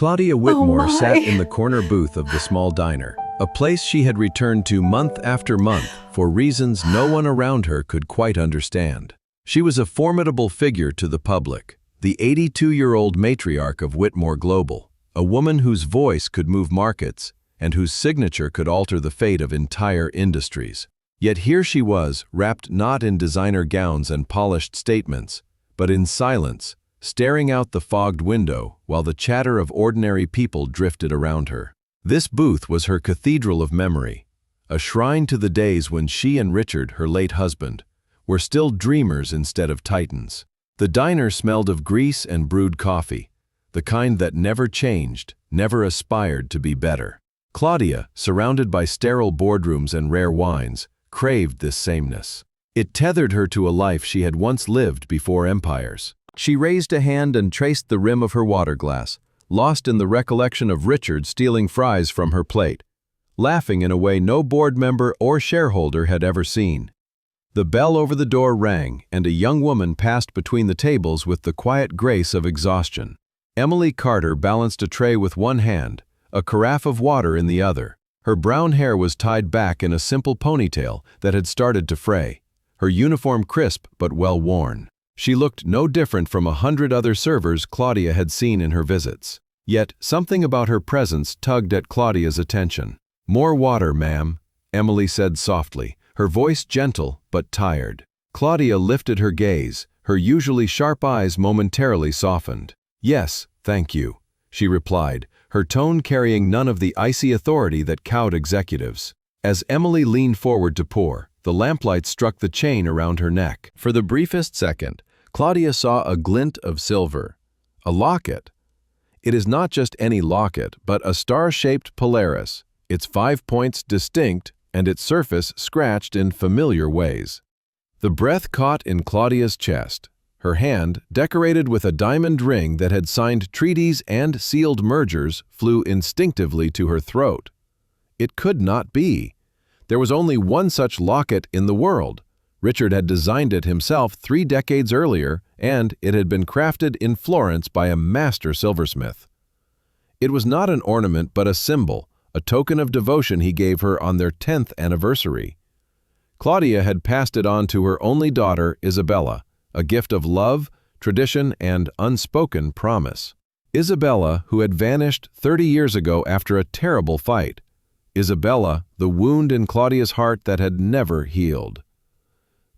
Claudia Oh Whitmore sat my. in the corner booth of the small diner, a place she had returned to month after month for reasons no one around her could quite understand. She was a formidable figure to the public, the 82-year-old matriarch of Whitmore Global, a woman whose voice could move markets and whose signature could alter the fate of entire industries. Yet here she was, wrapped not in designer gowns and polished statements, but in silence, staring out the fogged window while the chatter of ordinary people drifted around her. This booth was her cathedral of memory, a shrine to the days when she and Richard, her late husband, were still dreamers instead of titans. The diner smelled of grease and brewed coffee, the kind that never changed, never aspired to be better. Claudia, surrounded by sterile boardrooms and rare wines, craved this sameness. It tethered her to a life she had once lived before empires. She raised a hand and traced the rim of her water glass, lost in the recollection of Richard stealing fries from her plate, laughing in a way no board member or shareholder had ever seen. The bell over the door rang, and a young woman passed between the tables with the quiet grace of exhaustion. Emily Carter balanced a tray with one hand, a carafe of water in the other. Her brown hair was tied back in a simple ponytail that had started to fray, her uniform crisp but well worn. She looked no different from 100 other servers Claudia had seen in her visits. Yet something about her presence tugged at Claudia's attention. "More water, ma'am," Emily said softly, her voice gentle but tired. Claudia lifted her gaze, her usually sharp eyes momentarily softened. "Yes, thank you," she replied, her tone carrying none of the icy authority that cowed executives. As Emily leaned forward to pour, the lamplight struck the chain around her neck. For the briefest second, Claudia saw a glint of silver. A locket. It is not just any locket, but a star-shaped Polaris, its 5 points distinct and its surface scratched in familiar ways. The breath caught in Claudia's chest. Her hand, decorated with a diamond ring that had signed treaties and sealed mergers, flew instinctively to her throat. It could not be. There was only one such locket in the world. Richard had designed it himself 3 decades earlier, and it had been crafted in Florence by a master silversmith. It was not an ornament but a symbol, a token of devotion he gave her on their 10th anniversary. Claudia had passed it on to her only daughter, Isabella, a gift of love, tradition, and unspoken promise. Isabella, who had vanished 30 years ago after a terrible fight. Isabella, the wound in Claudia's heart that had never healed.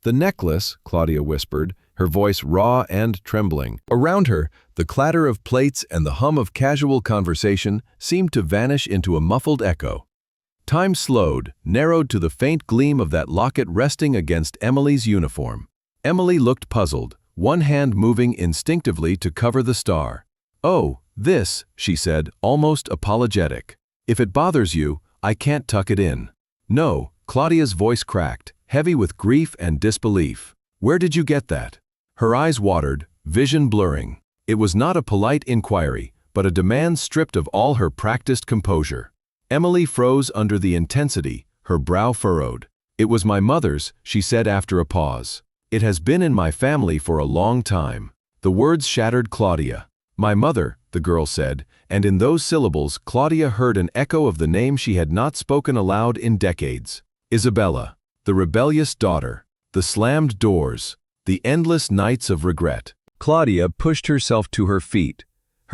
"The necklace," Claudia whispered, her voice raw and trembling. Around her, the clatter of plates and the hum of casual conversation seemed to vanish into a muffled echo. Time slowed, narrowed to the faint gleam of that locket resting against Emily's uniform. Emily looked puzzled, one hand moving instinctively to cover the star. "Oh, this," she said, almost apologetic. "If it bothers you, I can't tuck it in." "No," Claudia's voice cracked, heavy with grief and disbelief. "Where did you get that?" Her eyes watered, vision blurring. It was not a polite inquiry, but a demand stripped of all her practiced composure. Emily froze under the intensity, her brow furrowed. "It was my mother's," she said after a pause. "It has been in my family for a long time." The words shattered Claudia. "My mother," the girl said, and in those syllables Claudia heard an echo of the name she had not spoken aloud in decades. Isabella. The rebellious daughter, the slammed doors, the endless nights of regret. Claudia pushed herself to her feet,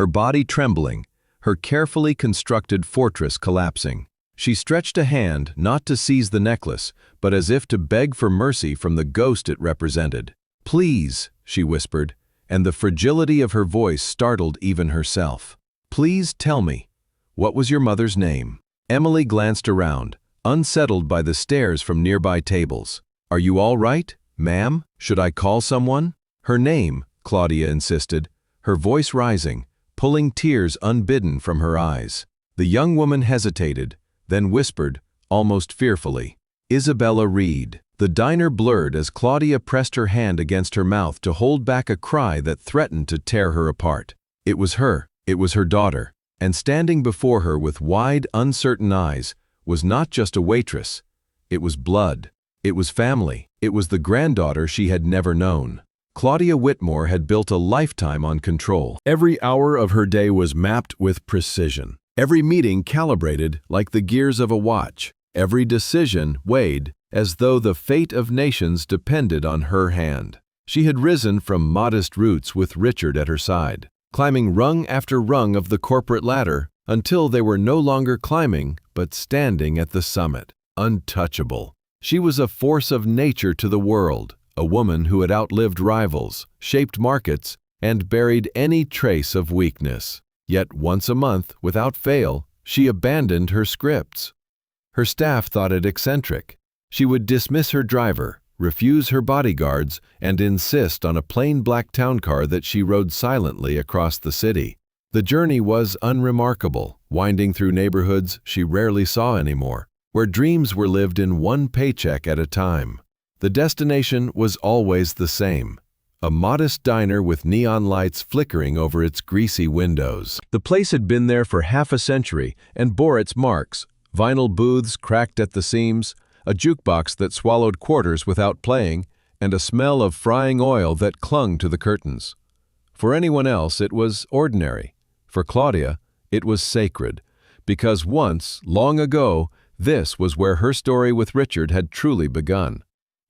her body trembling, her carefully constructed fortress collapsing. She stretched a hand not to seize the necklace, but as if to beg for mercy from the ghost it represented. "Please," she whispered, and the fragility of her voice startled even herself. "Please tell me, what was your mother's name?" Emily glanced around, unsettled by the stares from nearby tables. "Are you all right, ma'am? Should I call someone?" "Her name," Claudia insisted, her voice rising, pulling tears unbidden from her eyes. The young woman hesitated, then whispered, almost fearfully, "Isabella Reed." The diner blurred as Claudia pressed her hand against her mouth to hold back a cry that threatened to tear her apart. It was her daughter, and standing before her with wide, uncertain eyes, was not just a waitress. It was blood. It was family. It was the granddaughter she had never known. Claudia Whitmore had built a lifetime on control. Every hour of her day was mapped with precision. Every meeting calibrated like the gears of a watch. Every decision weighed as though the fate of nations depended on her hand. She had risen from modest roots with Richard at her side, climbing rung after rung of the corporate ladder until they were no longer climbing but standing at the summit, untouchable. She was a force of nature to the world, a woman who had outlived rivals, shaped markets, and buried any trace of weakness. Yet once a month, without fail, she abandoned her scripts. Her staff thought it eccentric. She would dismiss her driver, refuse her bodyguards, and insist on a plain black town car that she rode silently across the city. The journey was unremarkable, winding through neighborhoods she rarely saw anymore, where dreams were lived in one paycheck at a time. The destination was always the same, a modest diner with neon lights flickering over its greasy windows. The place had been there for half a century and bore its marks: vinyl booths cracked at the seams, a jukebox that swallowed quarters without playing, and a smell of frying oil that clung to the curtains. For anyone else, it was ordinary. For Claudia, it was sacred, because once, long ago, this was where her story with Richard had truly begun.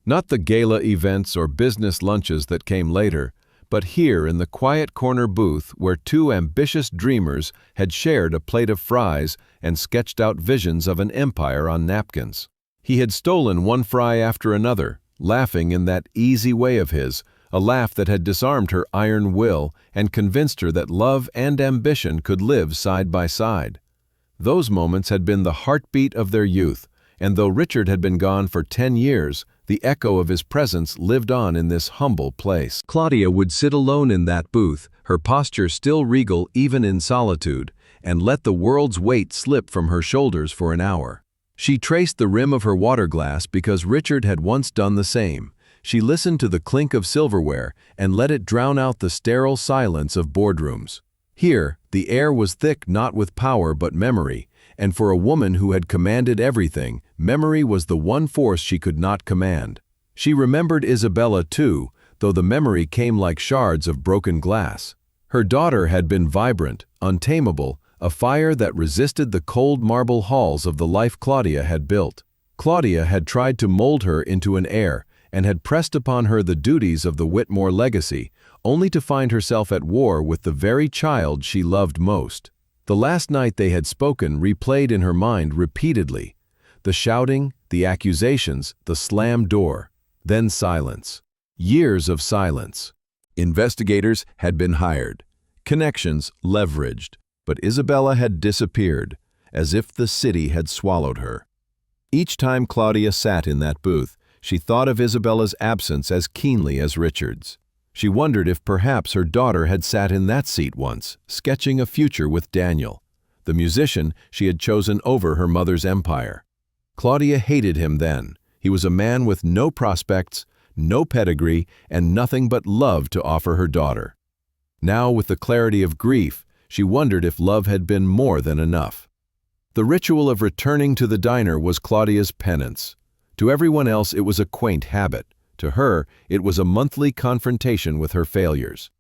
Not the gala events or business lunches that came later, but here in the quiet corner booth where two ambitious dreamers had shared a plate of fries and sketched out visions of an empire on napkins. He had stolen one fry after another, laughing in that easy way of his, a laugh that had disarmed her iron will and convinced her that love and ambition could live side by side. Those moments had been the heartbeat of their youth, and though Richard had been gone for 10 years, the echo of his presence lived on in this humble place. Claudia would sit alone in that booth, her posture still regal even in solitude, and let the world's weight slip from her shoulders for an hour. She traced the rim of her water glass because Richard had once done the same. She listened to the clink of silverware and let it drown out the sterile silence of boardrooms. Here, the air was thick not with power but memory, and for a woman who had commanded everything, memory was the one force she could not command. She remembered Isabella too, though the memory came like shards of broken glass. Her daughter had been vibrant, untamable, a fire that resisted the cold marble halls of the life Claudia had built. Claudia had tried to mold her into an heir, and had pressed upon her the duties of the Whitmore legacy, only to find herself at war with the very child she loved most. The last night they had spoken replayed in her mind repeatedly. The shouting, the accusations, the slammed door. Then silence. Years of silence. Investigators had been hired. Connections leveraged. But Isabella had disappeared, as if the city had swallowed her. Each time Claudia sat in that booth, she thought of Isabella's absence as keenly as Richard's. She wondered if perhaps her daughter had sat in that seat once, sketching a future with Daniel, the musician she had chosen over her mother's empire. Claudia hated him then. He was a man with no prospects, no pedigree, and nothing but love to offer her daughter. Now, with the clarity of grief, she wondered if love had been more than enough. The ritual of returning to the diner was Claudia's penance. To everyone else it was a quaint habit. To her, it was a monthly confrontation with her failures.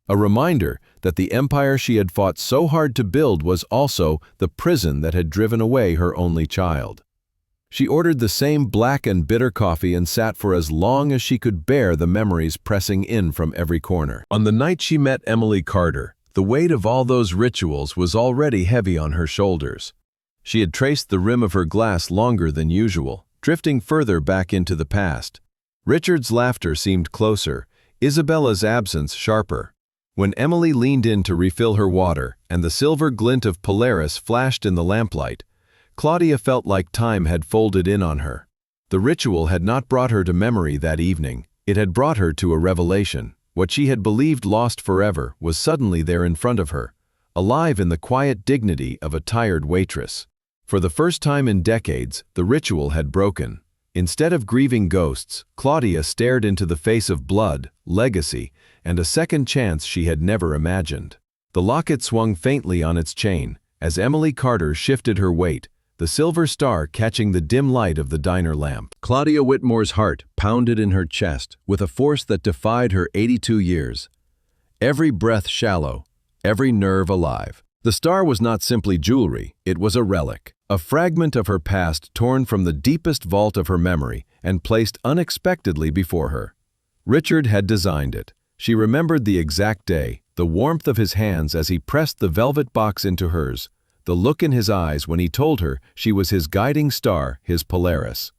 A reminder that the empire she had fought so hard to build was also the prison that had driven away her only child. She ordered the same black and bitter coffee and sat for as long as she could bear the memories pressing in from every corner. On the night she met Emily Carter, the weight of all those rituals was already heavy on her shoulders. She had traced the rim of her glass longer than usual, drifting further back into the past. Richard's laughter seemed closer, Isabella's absence sharper. When Emily leaned in to refill her water and the silver glint of Polaris flashed in the lamplight, Claudia felt like time had folded in on her. The ritual had not brought her to memory that evening. It had brought her to a revelation. What she had believed lost forever was suddenly there in front of her, alive in the quiet dignity of a tired waitress. For the first time in decades, the ritual had broken. Instead of grieving ghosts, Claudia stared into the face of blood, legacy, and a second chance she had never imagined. The locket swung faintly on its chain. As Emily Carter shifted her weight, the the silver star catching the dim light of the diner lamp. Claudia Whitmore's heart pounded in her chest with a force that defied her 82 years. Every breath shallow, every nerve alive. The star was not simply jewelry, it was a relic, a fragment of her past torn from the deepest vault of her memory and placed unexpectedly before her. Richard had designed it. She remembered the exact day, the warmth of his hands as he pressed the velvet box into hers, the look in his eyes when he told her she was his guiding star, his Polaris.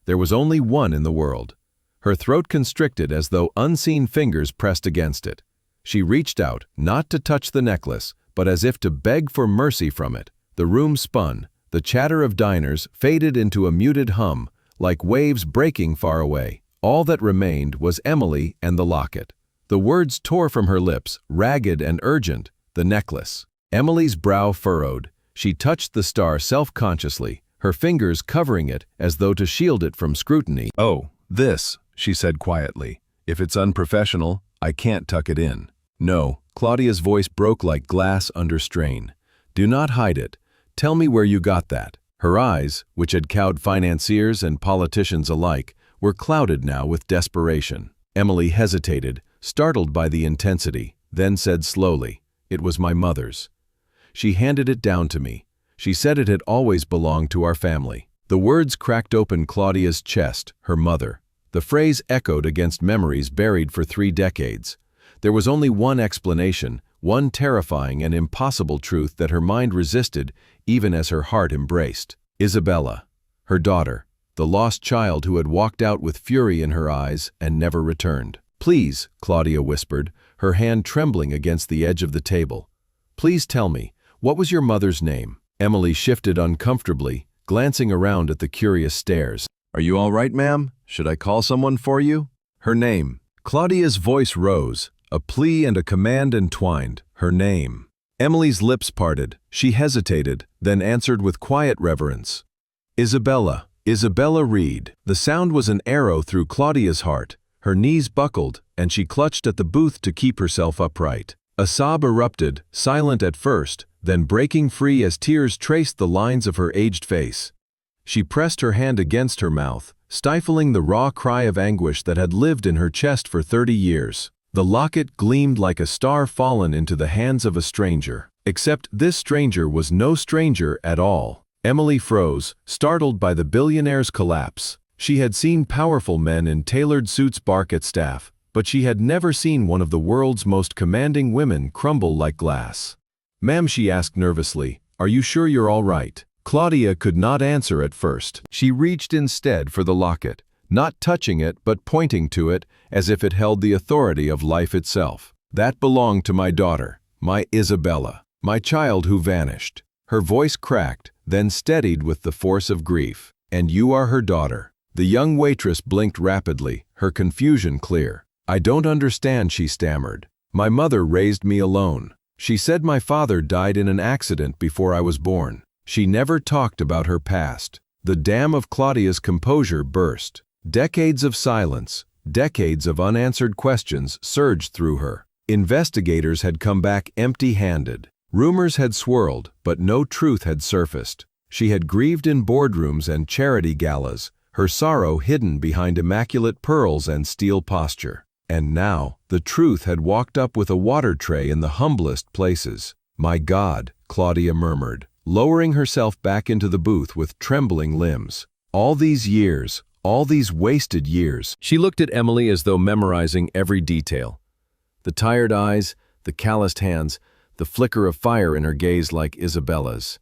There was only one in the world. Her throat constricted as though unseen fingers pressed against it. She reached out, not to touch the necklace, but as if to beg for mercy from it. The room spun. The chatter of diners faded into a muted hum, like waves breaking far away. All that remained was Emily and the locket. The words tore from her lips, ragged and urgent, the necklace. Emily's brow furrowed. She touched the star self-consciously, her fingers covering it as though to shield it from scrutiny. "Oh, this," she said quietly. "If it's unprofessional, I can't tuck it in." "No," Claudia's voice broke like glass under strain. "Do not hide it. Tell me where you got that." Her eyes, which had cowed financiers and politicians alike, were clouded now with desperation. Emily hesitated, startled by the intensity, then said slowly, "It was my mother's. She handed it down to me. She said it had always belonged to our family." The words cracked open Claudia's chest, her mother. The phrase echoed against memories buried for 3 decades. There was only one explanation, one terrifying and impossible truth that her mind resisted even as her heart embraced. Isabella, her daughter, the lost child who had walked out with fury in her eyes and never returned. "Please," Claudia whispered, her hand trembling against the edge of the table. "Please tell me, what was your mother's name?" Emily shifted uncomfortably, glancing around at the curious stares. "Are you all right, ma'am? Should I call someone for you?" "Her name." Claudia's voice rose, a plea and a command entwined. Her name. Emily's lips parted. She hesitated, then answered with quiet reverence. "Isabella. Isabella Reed." The sound was an arrow through Claudia's heart. Her knees buckled, and she clutched at the booth to keep herself upright. A sob erupted, silent at first, then breaking free as tears traced the lines of her aged face. She pressed her hand against her mouth, stifling the raw cry of anguish that had lived in her chest for 30 years. The locket gleamed like a star fallen into the hands of a stranger. Except this stranger was no stranger at all. Emily froze, startled by the billionaire's collapse. She had seen powerful men in tailored suits bark at staff, but she had never seen one of the world's most commanding women crumble like glass. "Ma'am," she asked nervously, "are you sure you're all right?" Claudia could not answer at first. She reached instead for the locket, not touching it but pointing to it as if it held the authority of life itself. "That belonged to my daughter, my Isabella, my child who vanished." Her voice cracked, then steadied with the force of grief. "And you are her daughter." The young waitress blinked rapidly, her confusion clear. "I don't understand," she stammered. "My mother raised me alone. She said my father died in an accident before I was born." She never talked about her past. The dam of Claudia's composure burst. Decades of silence, decades of unanswered questions surged through her. Investigators had come back empty-handed. Rumors had swirled, but no truth had surfaced. She had grieved in boardrooms and charity galas, her sorrow hidden behind immaculate pearls and steel posture. And now, the truth had walked up with a water tray in the humblest places. "My God," Claudia murmured, lowering herself back into the booth with trembling limbs. "All these years, all these wasted years." She looked at Emily as though memorizing every detail. The tired eyes, the calloused hands, the flicker of fire in her gaze like Isabella's.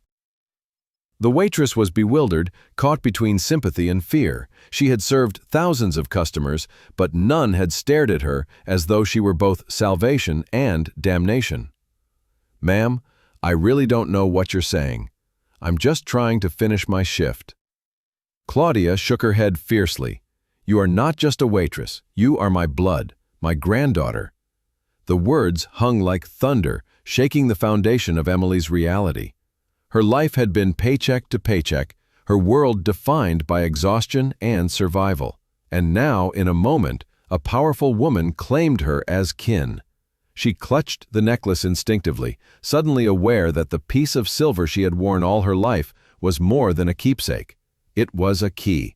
The waitress was bewildered, caught between sympathy and fear. She had served thousands of customers, but none had stared at her as though she were both salvation and damnation. "Ma'am, I really don't know what you're saying. I'm just trying to finish my shift." Claudia shook her head fiercely. "You are not just a waitress. You are my blood, my granddaughter." The words hung like thunder, shaking the foundation of Emily's reality. Her life had been paycheck to paycheck, her world defined by exhaustion and survival. And now, in a moment, a powerful woman claimed her as kin. She clutched the necklace instinctively, suddenly aware that the piece of silver she had worn all her life was more than a keepsake. It was a key.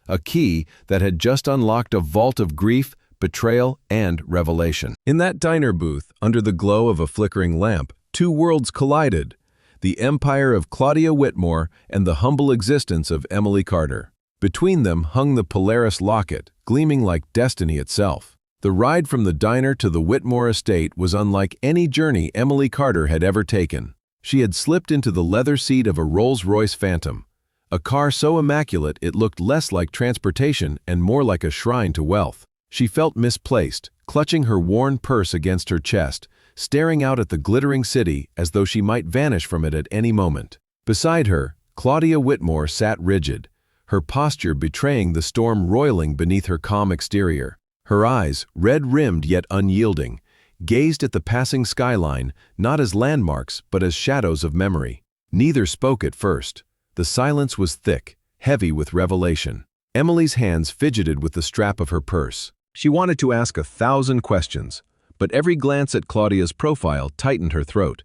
A key that had just unlocked a vault of grief, betrayal, and revelation. In that diner booth, under the glow of a flickering lamp, two worlds collided: the empire of Claudia Whitmore and the humble existence of Emily Carter. Between them hung the Polaris Locket, gleaming like destiny itself. The ride from the diner to the Whitmore estate was unlike any journey Emily Carter had ever taken. She had slipped into the leather seat of a Rolls-Royce Phantom, a car so immaculate it looked less like transportation and more like a shrine to wealth. She felt misplaced, clutching her worn purse against her chest, staring out at the glittering city as though she might vanish from it at any moment. Beside her, Claudia Whitmore sat rigid, her posture betraying the storm roiling beneath her calm exterior. Her eyes, red-rimmed yet unyielding, gazed at the passing skyline not as landmarks but as shadows of memory. Neither spoke at first. The silence was thick, heavy with revelation. Emily's hands fidgeted with the strap of her purse. She wanted to ask 1,000 questions, but every glance at Claudia's profile tightened her throat.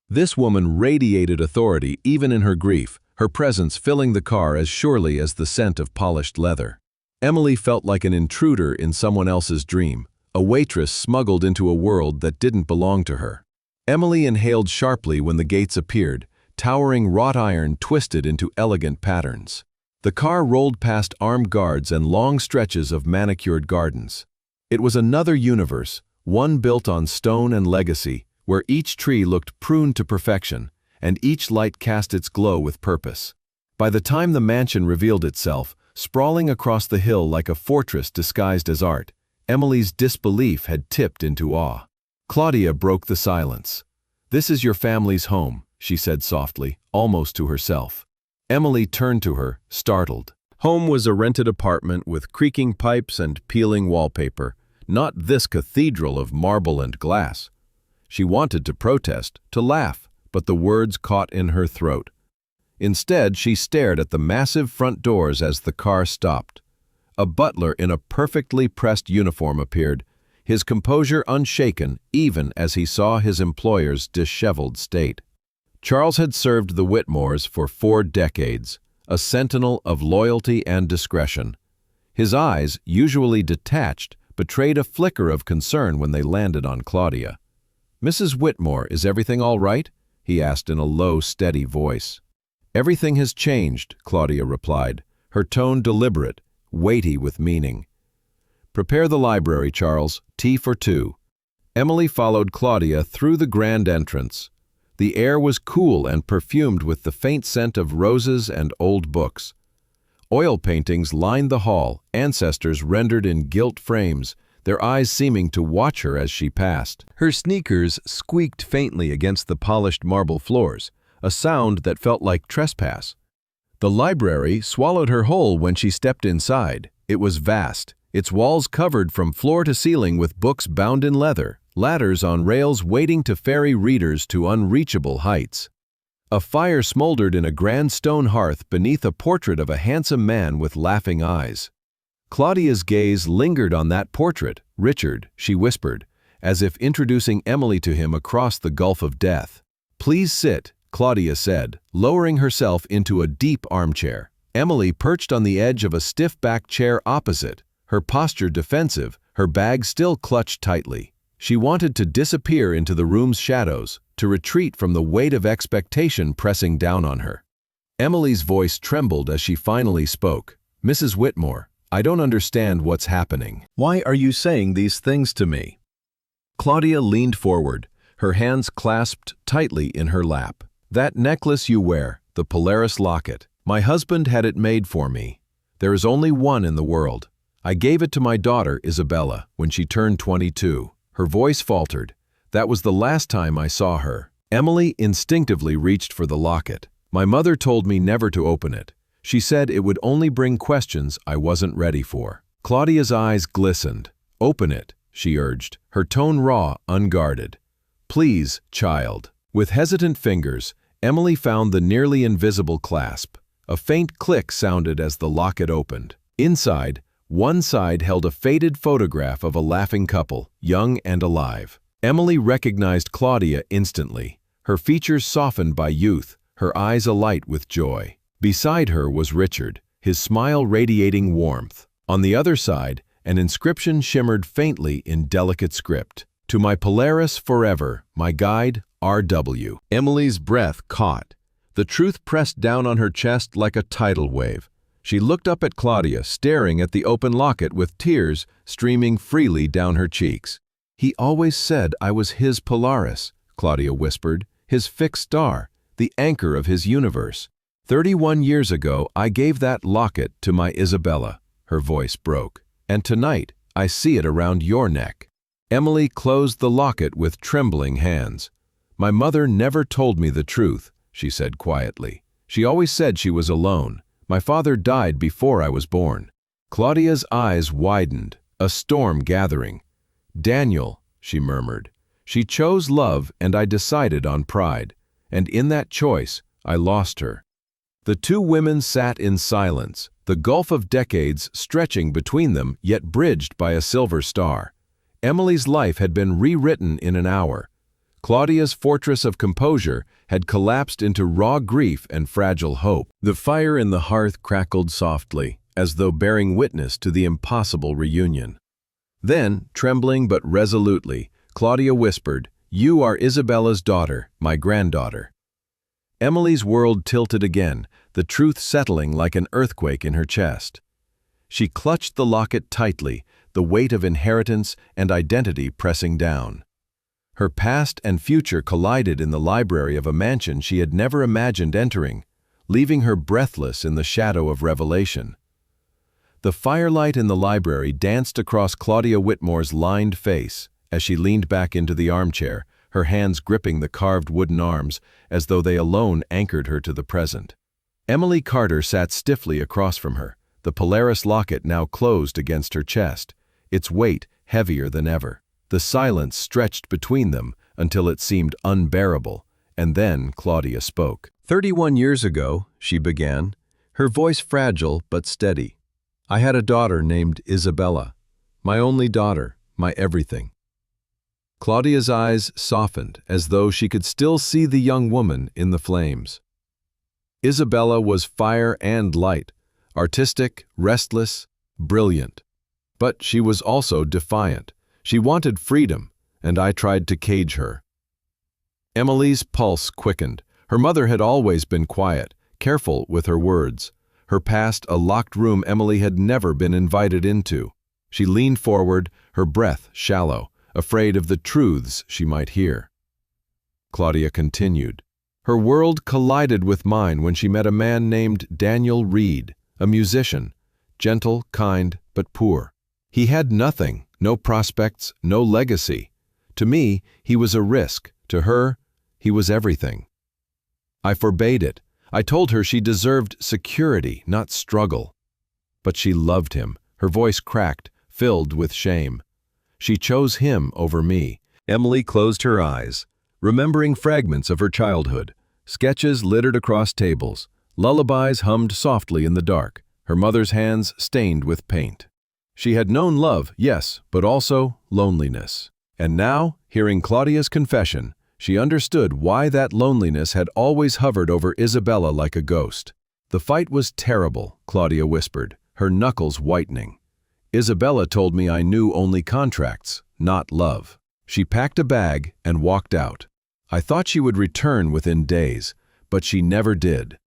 This woman radiated authority even in her grief, her presence filling the car as surely as the scent of polished leather. Emily felt like an intruder in someone else's dream, a waitress smuggled into a world that didn't belong to her. Emily inhaled sharply when the gates appeared, towering wrought iron twisted into elegant patterns. The car rolled past armed guards and long stretches of manicured gardens. It was another universe, one built on stone and legacy, where each tree looked pruned to perfection, and each light cast its glow with purpose. By the time the mansion revealed itself, sprawling across the hill like a fortress disguised as art, Emily's disbelief had tipped into awe. Claudia broke the silence. "This is your family's home," she said softly, almost to herself. Emily turned to her, startled. Home was a rented apartment with creaking pipes and peeling wallpaper, not this cathedral of marble and glass. She wanted to protest, to laugh, but the words caught in her throat. Instead, she stared at the massive front doors as the car stopped. A butler in a perfectly pressed uniform appeared, his composure unshaken even as he saw his employer's disheveled state. Charles had served the Whitmores for 4 decades, a sentinel of loyalty and discretion. His eyes, usually detached, betrayed a flicker of concern when they landed on Claudia. "Mrs. Whitmore, is everything all right?" he asked in a low, steady voice. "Everything has changed," Claudia replied, her tone deliberate, weighty with meaning. "Prepare the library, Charles. Tea for 2. Emily followed Claudia through the grand entrance. The air was cool and perfumed with the faint scent of roses and old books. Oil paintings lined the hall, ancestors rendered in gilt frames, their eyes seeming to watch her as she passed. Her sneakers squeaked faintly against the polished marble floors, a sound that felt like trespass. The library swallowed her whole when she stepped inside. It was vast, its walls covered from floor to ceiling with books bound in leather, ladders on rails waiting to ferry readers to unreachable heights. A fire smoldered in a grand stone hearth beneath a portrait of a handsome man with laughing eyes. Claudia's gaze lingered on that portrait. "Richard," she whispered, as if introducing Emily to him across the gulf of death. "Please sit," Claudia said, lowering herself into a deep armchair. Emily perched on the edge of a stiff-backed chair opposite, her posture defensive, her bag still clutched tightly. She wanted to disappear into the room's shadows, to retreat from the weight of expectation pressing down on her. Emily's voice trembled as she finally spoke. "Mrs. Whitmore, I don't understand what's happening. Why are you saying these things to me?" Claudia leaned forward, her hands clasped tightly in her lap. "That necklace you wear, the Polaris Locket, my husband had it made for me. There is only one in the world. I gave it to my daughter, Isabella, when she turned 22. Her voice faltered. "That was the last time I saw her." Emily instinctively reached for the locket. "My mother told me never to open it. She said it would only bring questions I wasn't ready for." Claudia's eyes glistened. "Open it," she urged, her tone raw, unguarded. "Please, child." With hesitant fingers, Emily found the nearly invisible clasp. A faint click sounded as the locket opened. Inside, one side held a faded photograph of a laughing couple, young and alive. Emily recognized Claudia instantly, her features softened by youth, her eyes alight with joy. Beside her was Richard, his smile radiating warmth. On the other side, an inscription shimmered faintly in delicate script. "To my Polaris forever, my guide, R.W." Emily's breath caught. The truth pressed down on her chest like a tidal wave. She looked up at Claudia, staring at the open locket with tears streaming freely down her cheeks. "He always said I was his Polaris," Claudia whispered, "his fixed star, the anchor of his universe. 31 years ago, I gave that locket to my Isabella," her voice broke, "and tonight I see it around your neck." Emily closed the locket with trembling hands. "My mother never told me the truth," she said quietly. "She always said she was alone. My father died before I was born." Claudia's eyes widened, a storm gathering. "Daniel," she murmured. "She chose love and I decided on pride. And in that choice, I lost her." The two women sat in silence, the gulf of decades stretching between them yet bridged by a silver star. Emily's life had been rewritten in an hour. Claudia's fortress of composure had collapsed into raw grief and fragile hope. The fire in the hearth crackled softly, as though bearing witness to the impossible reunion. Then, trembling but resolutely, Claudia whispered, "You are Isabella's daughter, my granddaughter." Emily's world tilted again, the truth settling like an earthquake in her chest. She clutched the locket tightly, the weight of inheritance and identity pressing down. Her past and future collided in the library of a mansion she had never imagined entering, leaving her breathless in the shadow of revelation. The firelight in the library danced across Claudia Whitmore's lined face as she leaned back into the armchair, her hands gripping the carved wooden arms as though they alone anchored her to the present. Emily Carter sat stiffly across from her, the Polaris locket now closed against her chest, its weight heavier than ever. The silence stretched between them until it seemed unbearable, and then Claudia spoke. 31 years ago, she began, her voice fragile but steady. "I had a daughter named Isabella, my only daughter, my everything." Claudia's eyes softened as though she could still see the young woman in the flames. Isabella was fire and light, artistic, restless, brilliant. But she was also defiant. She wanted freedom, and I tried to cage her. Emily's pulse quickened. Her mother had always been quiet, careful with her words. Her past a locked room Emily had never been invited into. She leaned forward, her breath shallow, afraid of the truths she might hear. Claudia continued. Her world collided with mine when she met a man named Daniel Reed, a musician, gentle, kind, but poor. He had nothing, no prospects, no legacy. To me, he was a risk. To her, he was everything. I forbade it. I told her she deserved security, not struggle. But she loved him. Her voice cracked, filled with shame. She chose him over me. Emily closed her eyes, remembering fragments of her childhood. Sketches littered across tables. Lullabies hummed softly in the dark, her mother's hands stained with paint. She had known love, yes, but also loneliness. And now, hearing Claudia's confession, she understood why that loneliness had always hovered over Isabella like a ghost. "The fight was terrible," Claudia whispered, her knuckles whitening. "Isabella told me I knew only contracts, not love." She packed a bag and walked out. I thought she would return within days, but she never did.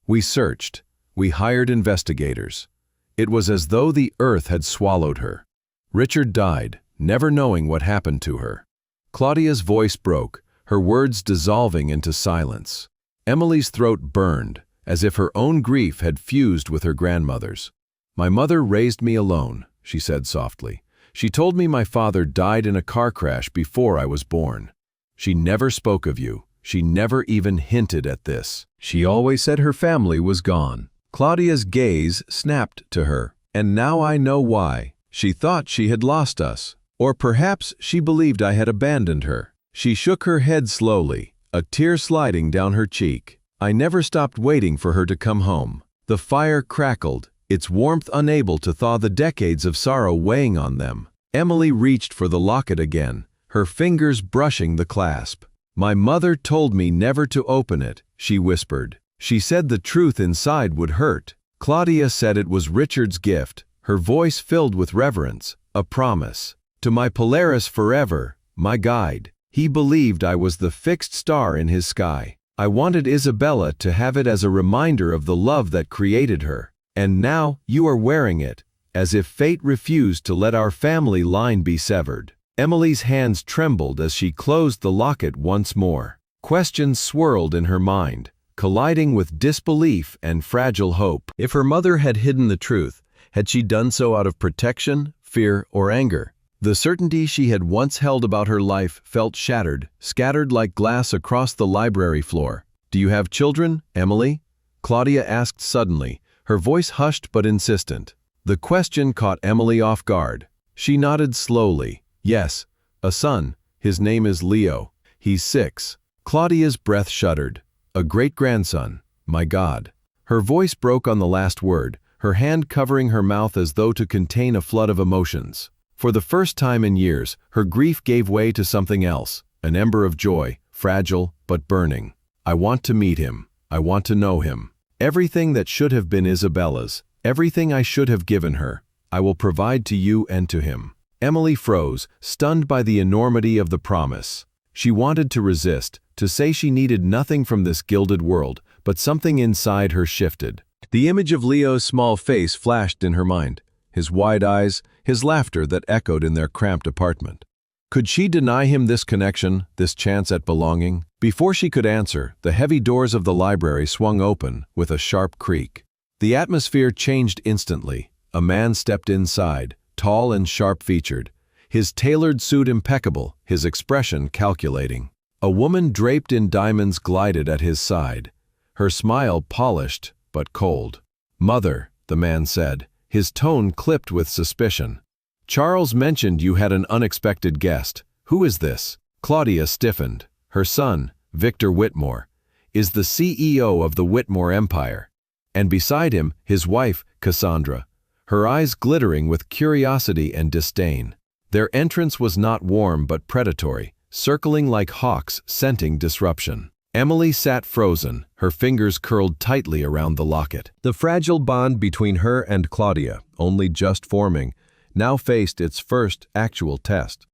We searched. We hired investigators. It was as though the earth had swallowed her. Richard died, never knowing what happened to her. Claudia's voice broke, her words dissolving into silence. Emily's throat burned, as if her own grief had fused with her grandmother's. "My mother raised me alone," she said softly. "She told me my father died in a car crash before I was born. She never spoke of you. She never even hinted at this. She always said her family was gone." Claudia's gaze snapped to her. "And now I know why. She thought she had lost us. Or perhaps she believed I had abandoned her." She shook her head slowly, a tear sliding down her cheek. "I never stopped waiting for her to come home." The fire crackled, its warmth unable to thaw the decades of sorrow weighing on them. Emily reached for the locket again, her fingers brushing the clasp. "My mother told me never to open it," she whispered. She said the truth inside would hurt. Claudia said it was Richard's gift, her voice filled with reverence, a promise. To my Polaris forever, my guide. He believed I was the fixed star in his sky. I wanted Isabella to have it as a reminder of the love that created her. And now, you are wearing it, as if fate refused to let our family line be severed. Emily's hands trembled as she closed the locket once more. Questions swirled in her mind, colliding with disbelief and fragile hope. If her mother had hidden the truth, had she done so out of protection, fear, or anger? The certainty she had once held about her life felt shattered, scattered like glass across the library floor. "Do you have children, Emily?" Claudia asked suddenly, her voice hushed but insistent. The question caught Emily off guard. She nodded slowly. "Yes, a son. His name is Leo. He's 6. Claudia's breath shuddered. "A great-grandson. My God." Her voice broke on the last word, her hand covering her mouth as though to contain a flood of emotions. For the first time in years, her grief gave way to something else, an ember of joy, fragile but burning. "I want to meet him. I want to know him. Everything that should have been Isabella's, everything I should have given her, I will provide to you and to him." Emily froze, stunned by the enormity of the promise. She wanted to resist, to say she needed nothing from this gilded world, but something inside her shifted. The image of Leo's small face flashed in her mind, his wide eyes, his laughter that echoed in their cramped apartment. Could she deny him this connection, this chance at belonging? Before she could answer, the heavy doors of the library swung open with a sharp creak. The atmosphere changed instantly. A man stepped inside, tall and sharp-featured, his tailored suit impeccable, his expression calculating. A woman draped in diamonds glided at his side, her smile polished but cold. "Mother," the man said, his tone clipped with suspicion. "Charles mentioned you had an unexpected guest. Who is this?" Claudia stiffened. Her son, Victor Whitmore, is the CEO of the Whitmore Empire. And beside him, his wife, Cassandra, her eyes glittering with curiosity and disdain. Their entrance was not warm but predatory, circling like hawks scenting disruption. Emily sat frozen, her fingers curled tightly around the locket. The fragile bond between her and Claudia, only just forming, now faced its first actual test.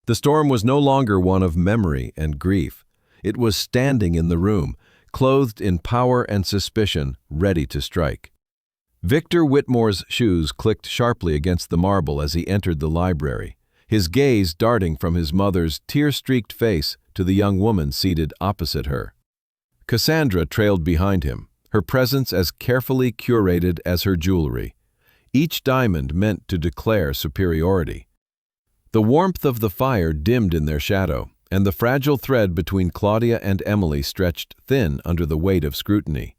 The storm was no longer one of memory and grief. It was standing in the room, clothed in power and suspicion, ready to strike. Victor Whitmore's shoes clicked sharply against the marble as he entered the library, his gaze darting from his mother's tear-streaked face to the young woman seated opposite her. Cassandra trailed behind him, her presence as carefully curated as her jewelry, each diamond meant to declare superiority. The warmth of the fire dimmed in their shadow, and the fragile thread between Claudia and Emily stretched thin under the weight of scrutiny.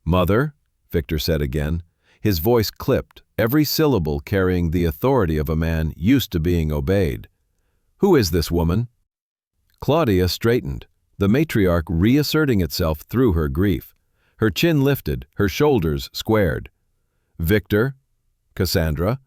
"Mother," Victor said again, his voice clipped, every syllable carrying the authority of a man used to being obeyed. "Who is this woman?" Claudia straightened, the matriarch reasserting itself through her grief. Her chin lifted, her shoulders squared. "Victor, Cassandra,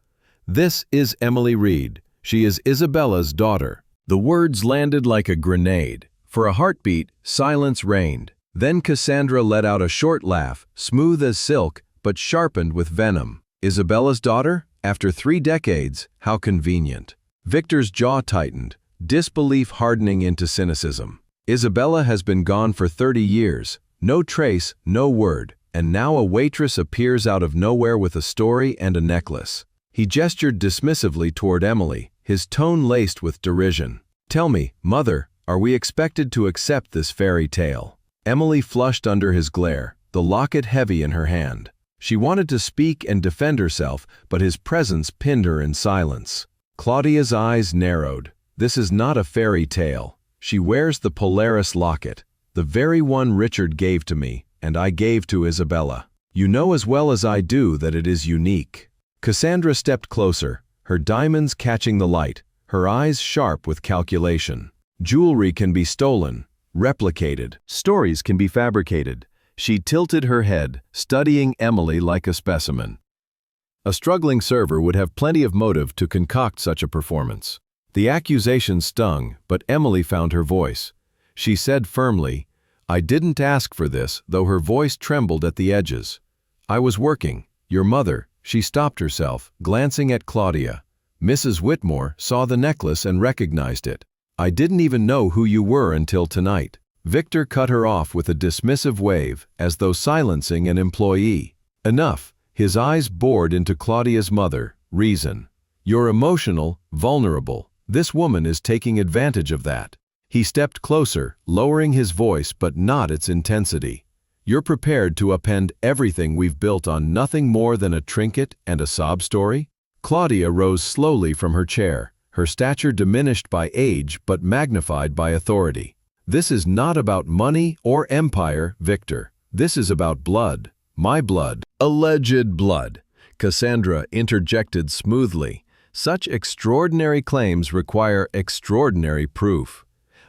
this is Emily Reed. She is Isabella's daughter." The words landed like a grenade. For a heartbeat, silence reigned. Then Cassandra let out a short laugh, smooth as silk, but sharpened with venom. "Isabella's daughter? After 3 decades? How convenient." Victor's jaw tightened, disbelief hardening into cynicism. Isabella has been gone for 30 years. No trace, no word, and now a waitress appears out of nowhere with a story and a necklace. He gestured dismissively toward Emily, his tone laced with derision. "Tell me, Mother, are we expected to accept this fairy tale?" Emily flushed under his glare, the locket heavy in her hand. She wanted to speak and defend herself, but his presence pinned her in silence. Claudia's eyes narrowed. "This is not a fairy tale. She wears the Polaris locket, the very one Richard gave to me, and I gave to Isabella. You know as well as I do that it is unique." Cassandra stepped closer, her diamonds catching the light, her eyes sharp with calculation. "Jewelry can be stolen, replicated. Stories can be fabricated." She tilted her head, studying Emily like a specimen. A struggling server would have plenty of motive to concoct such a performance. The accusation stung, but Emily found her voice. She said firmly, I didn't ask for this, though her voice trembled at the edges. I was working. Your mother, she stopped herself, glancing at Claudia. Mrs. Whitmore saw the necklace and recognized it. I didn't even know who you were until tonight. Victor cut her off with a dismissive wave, as though silencing an employee. Enough. His eyes bored into Claudia's mother. Reason. You're emotional, vulnerable. This woman is taking advantage of that. He stepped closer, lowering his voice but not its intensity. You're prepared to upend everything we've built on nothing more than a trinket and a sob story? Claudia rose slowly from her chair, her stature diminished by age but magnified by authority. This is not about money or empire, Victor. This is about blood. My blood. Alleged blood. Cassandra interjected smoothly. Such extraordinary claims require extraordinary proof.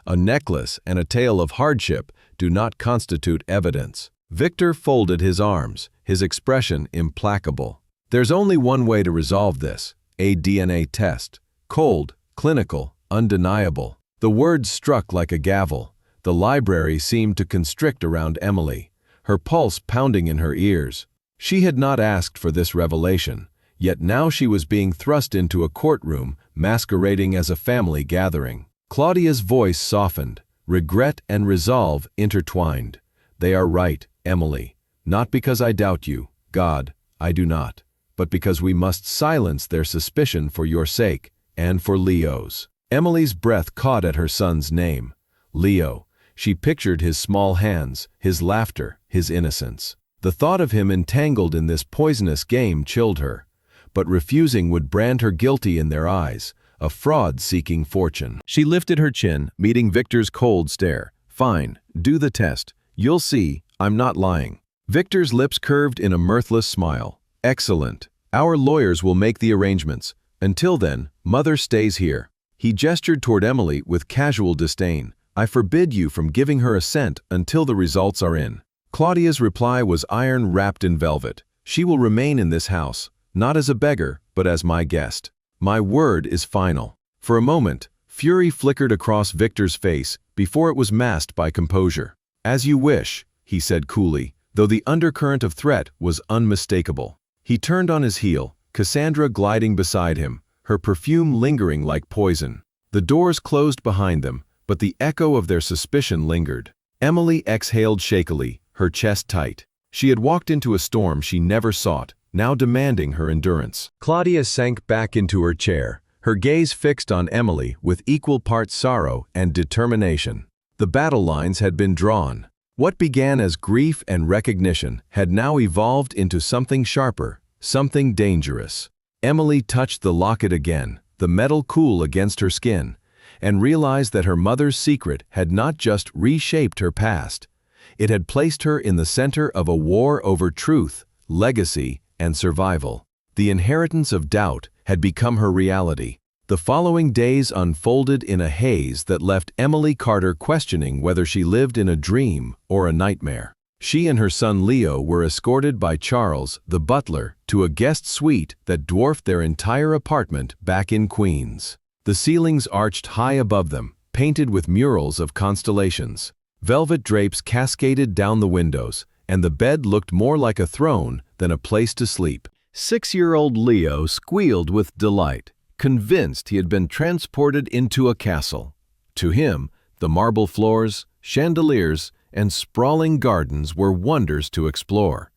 A necklace and a tale of hardship do not constitute evidence. Victor folded his arms, his expression implacable. There's only one way to resolve this: a DNA test. Cold, clinical, undeniable. The words struck like a gavel. The library seemed to constrict around Emily, her pulse pounding in her ears. She had not asked for this revelation, yet now she was being thrust into a courtroom masquerading as a family gathering. Claudia's voice softened, regret and resolve intertwined. They are right, Emily. Not because I doubt you, God, I do not, but because we must silence their suspicion for your sake and for Leo's. Emily's breath caught at her son's name. Leo. She pictured his small hands, his laughter, his innocence. The thought of him entangled in this poisonous game chilled her, but refusing would brand her guilty in their eyes, a fraud seeking fortune. She lifted her chin, meeting Victor's cold stare. Fine, do the test. You'll see, I'm not lying. Victor's lips curved in a mirthless smile. Excellent. Our lawyers will make the arrangements. Until then, Mother stays here. He gestured toward Emily with casual disdain. I forbid you from giving her assent until the results are in. Claudia's reply was iron wrapped in velvet. She will remain in this house, not as a beggar, but as my guest. My word is final. For a moment, fury flickered across Victor's face before it was masked by composure. As you wish, he said coolly, though the undercurrent of threat was unmistakable. He turned on his heel, Cassandra gliding beside him, her perfume lingering like poison. The doors closed behind them, but the echo of their suspicion lingered. Emily exhaled shakily, her chest tight. She had walked into a storm she never sought, now demanding her endurance. Claudia sank back into her chair, her gaze fixed on Emily with equal parts sorrow and determination. The battle lines had been drawn. What began as grief and recognition had now evolved into something sharper, something dangerous. Emily touched the locket again, the metal cool against her skin, and realized that her mother's secret had not just reshaped her past. It had placed her in the center of a war over truth, legacy, and survival. The inheritance of doubt had become her reality. The following days unfolded in a haze that left Emily Carter questioning whether she lived in a dream or a nightmare. She and her son Leo were escorted by Charles, the butler, to a guest suite that dwarfed their entire apartment back in Queens. The ceilings arched high above them, painted with murals of constellations. Velvet drapes cascaded down the windows, and the bed looked more like a throne than a place to sleep. 6-year-old Leo squealed with delight, convinced he had been transported into a castle. To him, the marble floors, chandeliers, and sprawling gardens were wonders to explore.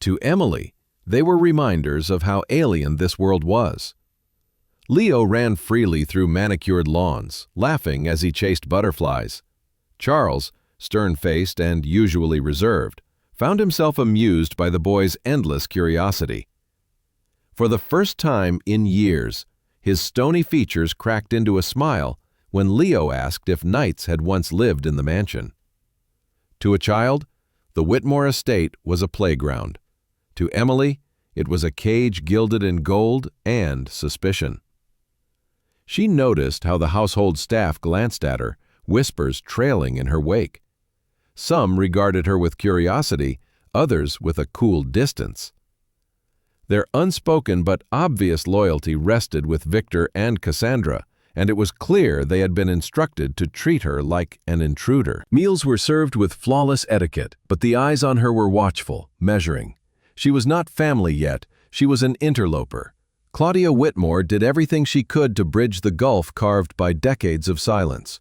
To Emily, they were reminders of how alien this world was. Leo ran freely through manicured lawns, laughing as he chased butterflies. Charles, stern-faced and usually reserved, found himself amused by the boy's endless curiosity. For the first time in years, his stony features cracked into a smile when Leo asked if knights had once lived in the mansion. To a child, the Whitmore estate was a playground. To Emily, it was a cage gilded in gold and suspicion. She noticed how the household staff glanced at her, whispers trailing in her wake. Some regarded her with curiosity, others with a cool distance. Their unspoken but obvious loyalty rested with Victor and Cassandra, and it was clear they had been instructed to treat her like an intruder. Meals were served with flawless etiquette, but the eyes on her were watchful, measuring. She was not family yet, she was an interloper. Claudia Whitmore did everything she could to bridge the gulf carved by decades of silence.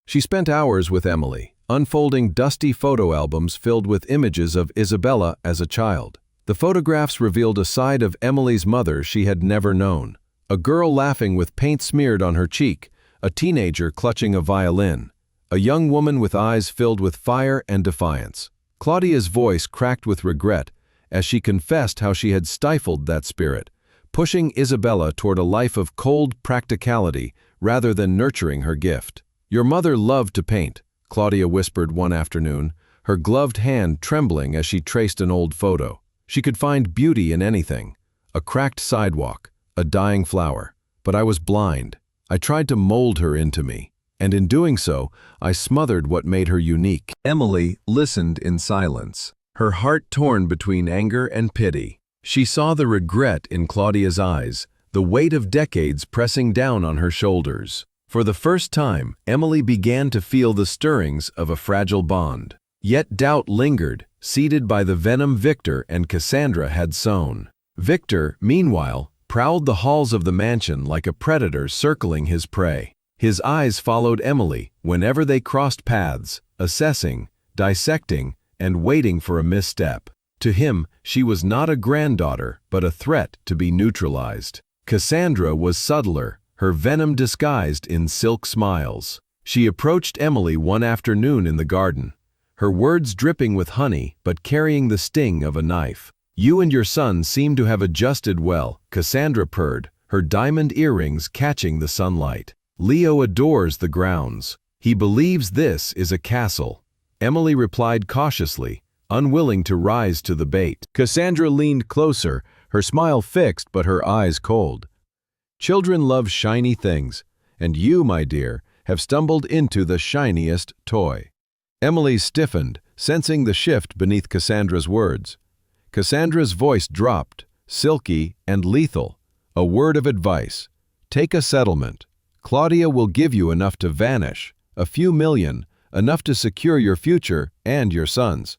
She spent hours with Emily, unfolding dusty photo albums filled with images of Isabella as a child. The photographs revealed a side of Emily's mother she had never known. A girl laughing with paint smeared on her cheek, a teenager clutching a violin, a young woman with eyes filled with fire and defiance. Claudia's voice cracked with regret as she confessed how she had stifled that spirit, pushing Isabella toward a life of cold practicality rather than nurturing her gift. "Your mother loved to paint," Claudia whispered one afternoon, her gloved hand trembling as she traced an old photo. She could find beauty in anything, a cracked sidewalk, a dying flower. But I was blind. I tried to mold her into me, and in doing so, I smothered what made her unique. Emily listened in silence, her heart torn between anger and pity. She saw the regret in Claudia's eyes, the weight of decades pressing down on her shoulders. For the first time, Emily began to feel the stirrings of a fragile bond. Yet doubt lingered, seeded by the venom Victor and Cassandra had sown. Victor, meanwhile, prowled the halls of the mansion like a predator circling his prey. His eyes followed Emily whenever they crossed paths, assessing, dissecting, and waiting for a misstep. To him, she was not a granddaughter, but a threat to be neutralized. Cassandra was subtler, her venom disguised in silk smiles. She approached Emily one afternoon in the garden, her words dripping with honey but carrying the sting of a knife. "You and your son seem to have adjusted well," Cassandra purred, her diamond earrings catching the sunlight. "Leo adores the grounds. He believes this is a castle." Emily replied cautiously, unwilling to rise to the bait. Cassandra leaned closer, her smile fixed but her eyes cold. "Children love shiny things, and you, my dear, have stumbled into the shiniest toy." Emily stiffened, sensing the shift beneath Cassandra's words. Cassandra's voice dropped, silky and lethal. "A word of advice. Take a settlement. Claudia will give you enough to vanish, a few million, enough to secure your future and your son's.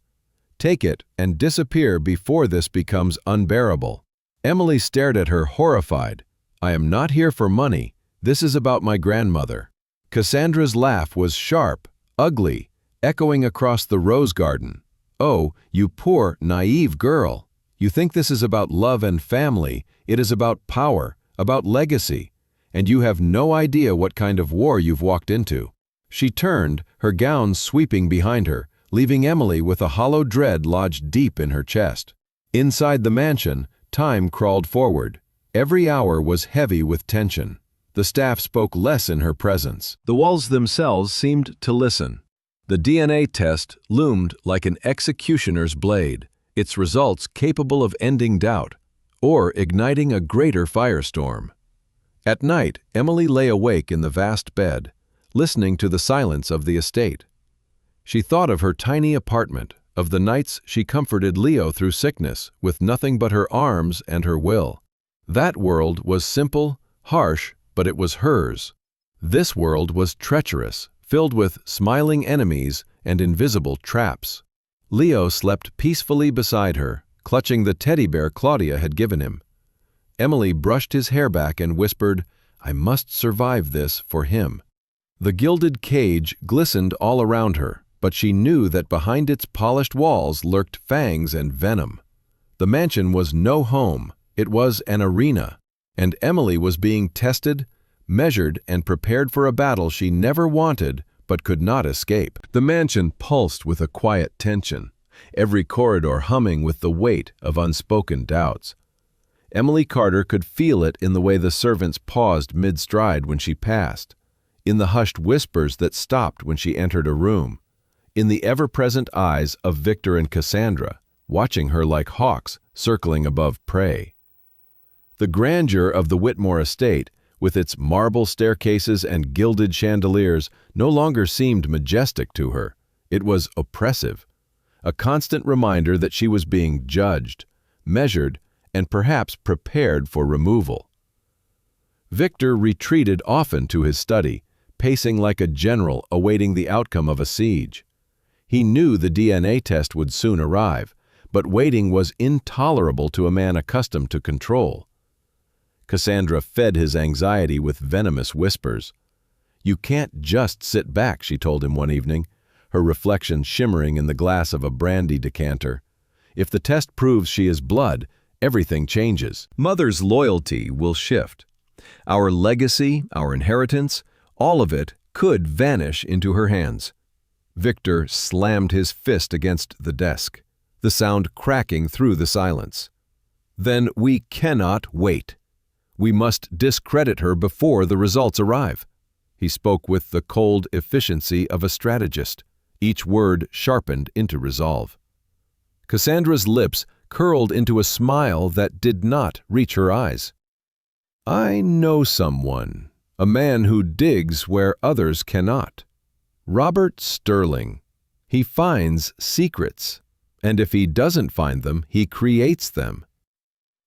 Take it and disappear before this becomes unbearable." Emily stared at her, horrified. "I am not here for money. This is about my grandmother." Cassandra's laugh was sharp, ugly, echoing across the rose garden. "Oh, you poor, naive girl. You think this is about love and family. It is about power, about legacy. And you have no idea what kind of war you've walked into." She turned, her gown sweeping behind her, leaving Emily with a hollow dread lodged deep in her chest. Inside the mansion, time crawled forward. Every hour was heavy with tension. The staff spoke less in her presence. The walls themselves seemed to listen. The DNA test loomed like an executioner's blade, its results capable of ending doubt, or igniting a greater firestorm. At night, Emily lay awake in the vast bed, listening to the silence of the estate. She thought of her tiny apartment, of the nights she comforted Leo through sickness with nothing but her arms and her will. That world was simple, harsh, but it was hers. This world was treacherous, filled with smiling enemies and invisible traps. Leo slept peacefully beside her, clutching the teddy bear Claudia had given him. Emily brushed his hair back and whispered, "I must survive this for him." The gilded cage glistened all around her, but she knew that behind its polished walls lurked fangs and venom. The mansion was no home, it was an arena, and Emily was being tested, measured, and prepared for a battle she never wanted but could not escape. The mansion pulsed with a quiet tension, every corridor humming with the weight of unspoken doubts. Emily Carter could feel it in the way the servants paused mid-stride when she passed, in the hushed whispers that stopped when she entered a room, in the ever-present eyes of Victor and Cassandra, watching her like hawks circling above prey. The grandeur of the Whitmore estate, with its marble staircases and gilded chandeliers, no longer seemed majestic to her. It was oppressive, a constant reminder that she was being judged, measured, and perhaps prepared for removal. Victor retreated often to his study, pacing like a general awaiting the outcome of a siege. He knew the DNA test would soon arrive, but waiting was intolerable to a man accustomed to control. Cassandra fed his anxiety with venomous whispers. "You can't just sit back," she told him one evening, her reflection shimmering in the glass of a brandy decanter. "If the test proves she is blood, everything changes. Mother's loyalty will shift. Our legacy, our inheritance, all of it could vanish into her hands." Victor slammed his fist against the desk, the sound cracking through the silence. "Then we cannot wait. We must discredit her before the results arrive." He spoke with the cold efficiency of a strategist, each word sharpened into resolve. Cassandra's lips curled into a smile that did not reach her eyes. "I know someone, a man who digs where others cannot. Robert Sterling. He finds secrets, and if he doesn't find them, he creates them."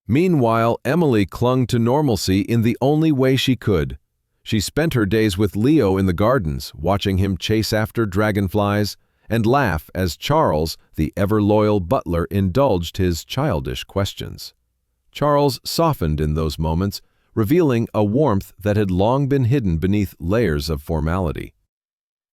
Meanwhile, Emily clung to normalcy in the only way she could. She spent her days with Leo in the gardens, watching him chase after dragonflies, and laugh as Charles, the ever-loyal butler, indulged his childish questions. Charles softened in those moments, revealing a warmth that had long been hidden beneath layers of formality.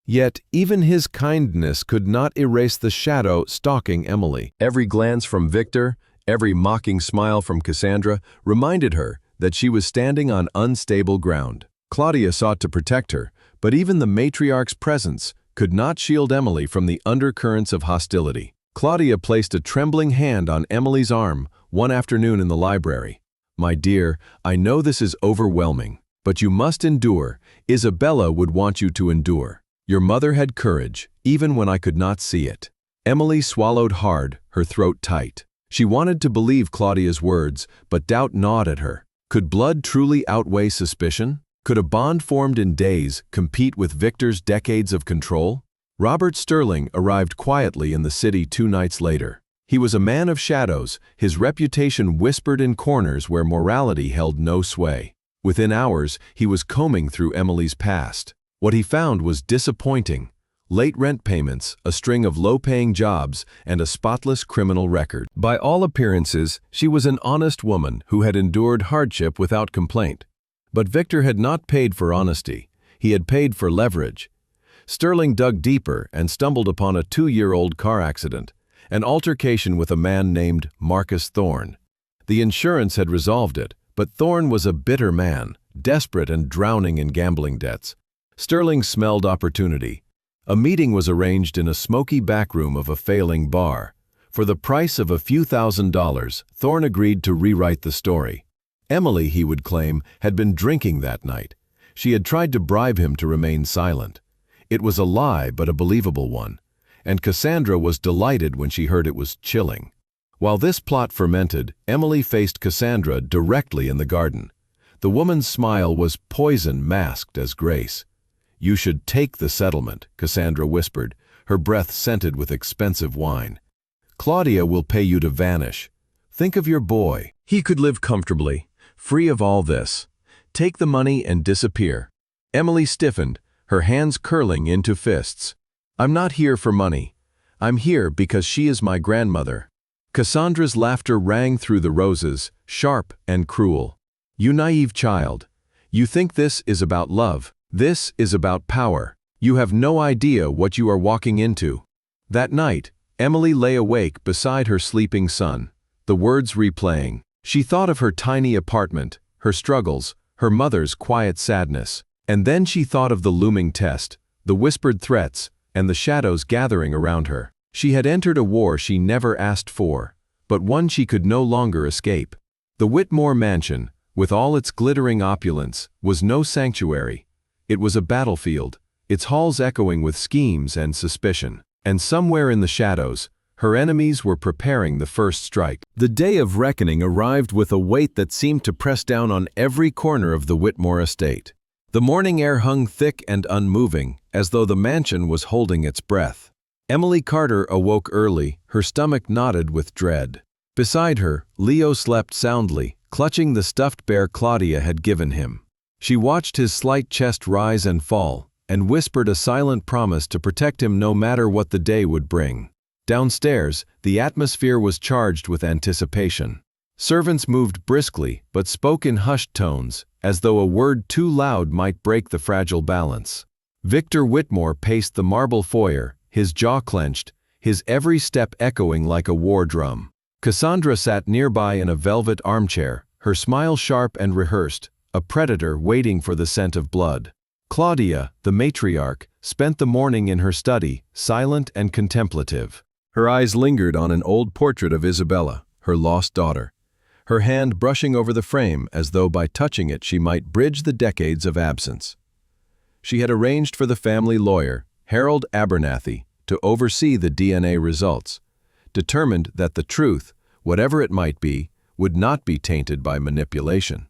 Yet even his kindness could not erase the shadow stalking Emily. Every glance from Victor, every mocking smile from Cassandra, reminded her that she was standing on unstable ground. Claudia sought to protect her, but even the matriarch's presence could not shield Emily from the undercurrents of hostility. Claudia placed a trembling hand on Emily's arm one afternoon in the library. "My dear, I know this is overwhelming, but you must endure. Isabella would want you to endure. Your mother had courage, even when I could not see it." Emily swallowed hard, her throat tight. She wanted to believe Claudia's words, but doubt gnawed at her. Could blood truly outweigh suspicion? Could a bond formed in days compete with Victor's decades of control? Robert Sterling arrived quietly in the city 2 nights later. He was a man of shadows, his reputation whispered in corners where morality held no sway. Within hours, he was combing through Emily's past. What he found was disappointing. Late rent payments, a string of low-paying jobs, and a spotless criminal record. By all appearances, she was an honest woman who had endured hardship without complaint. But Victor had not paid for honesty. He had paid for leverage. Sterling dug deeper and stumbled upon a 2-year-old car accident, an altercation with a man named Marcus Thorne. The insurance had resolved it, but Thorne was a bitter man, desperate and drowning in gambling debts. Sterling smelled opportunity. A meeting was arranged in a smoky backroom of a failing bar. For the price of a few $1,000s, Thorne agreed to rewrite the story. Emily, he would claim, had been drinking that night. She had tried to bribe him to remain silent. It was a lie, but a believable one, and Cassandra was delighted when she heard it was chilling. While this plot fermented, Emily faced Cassandra directly in the garden. The woman's smile was poison masked as grace. "You should take the settlement," Cassandra whispered, her breath scented with expensive wine. "Claudia will pay you to vanish. Think of your boy. He could live comfortably, free of all this. Take the money and disappear." Emily stiffened, her hands curling into fists. "I'm not here for money. I'm here because she is my grandmother." Cassandra's laughter rang through the roses, sharp and cruel. "You naive child. You think this is about love. This is about power. You have no idea what you are walking into." That night, Emily lay awake beside her sleeping son, the words replaying. She thought of her tiny apartment, her struggles, her mother's quiet sadness. And then she thought of the looming test, the whispered threats, and the shadows gathering around her. She had entered a war she never asked for, but one she could no longer escape. The Whitmore mansion, with all its glittering opulence, was no sanctuary. It was a battlefield, its halls echoing with schemes and suspicion. And somewhere in the shadows, her enemies were preparing the first strike. The day of reckoning arrived with a weight that seemed to press down on every corner of the Whitmore estate. The morning air hung thick and unmoving, as though the mansion was holding its breath. Emily Carter awoke early, her stomach knotted with dread. Beside her, Leo slept soundly, clutching the stuffed bear Claudia had given him. She watched his slight chest rise and fall, and whispered a silent promise to protect him no matter what the day would bring. Downstairs, the atmosphere was charged with anticipation. Servants moved briskly but spoke in hushed tones, as though a word too loud might break the fragile balance. Victor Whitmore paced the marble foyer, his jaw clenched, his every step echoing like a war drum. Cassandra sat nearby in a velvet armchair, her smile sharp and rehearsed, a predator waiting for the scent of blood. Claudia, the matriarch, spent the morning in her study, silent and contemplative. Her eyes lingered on an old portrait of Isabella, her lost daughter, her hand brushing over the frame as though by touching it she might bridge the decades of absence. She had arranged for the family lawyer, Harold Abernathy, to oversee the DNA results, determined that the truth, whatever it might be, would not be tainted by manipulation.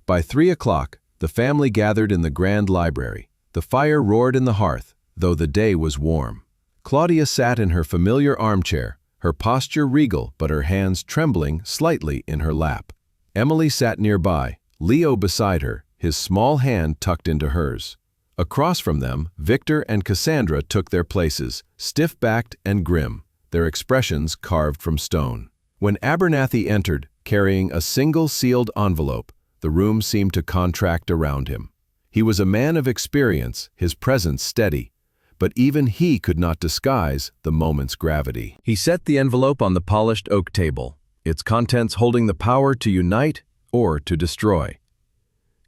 By 3 o'clock, the family gathered in the grand library. The fire roared in the hearth, though the day was warm. Claudia sat in her familiar armchair, her posture regal but her hands trembling slightly in her lap. Emily sat nearby, Leo beside her, his small hand tucked into hers. Across from them, Victor and Cassandra took their places, stiff-backed and grim, their expressions carved from stone. When Abernathy entered, carrying a single sealed envelope, the room seemed to contract around him. He was a man of experience, his presence steady, but even he could not disguise the moment's gravity. He set the envelope on the polished oak table, its contents holding the power to unite or to destroy.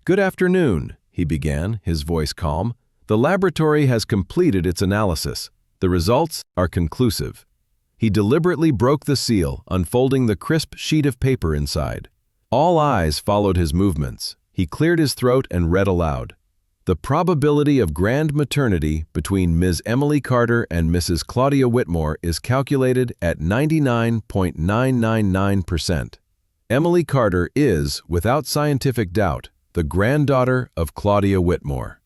"Good afternoon," he began, his voice calm. "The laboratory has completed its analysis. The results are conclusive." He deliberately broke the seal, unfolding the crisp sheet of paper inside. All eyes followed his movements. He cleared his throat and read aloud. "The probability of grand maternity between Ms. Emily Carter and Mrs. Claudia Whitmore is calculated at 99.999%. Emily Carter is, without scientific doubt, the granddaughter of Claudia Whitmore."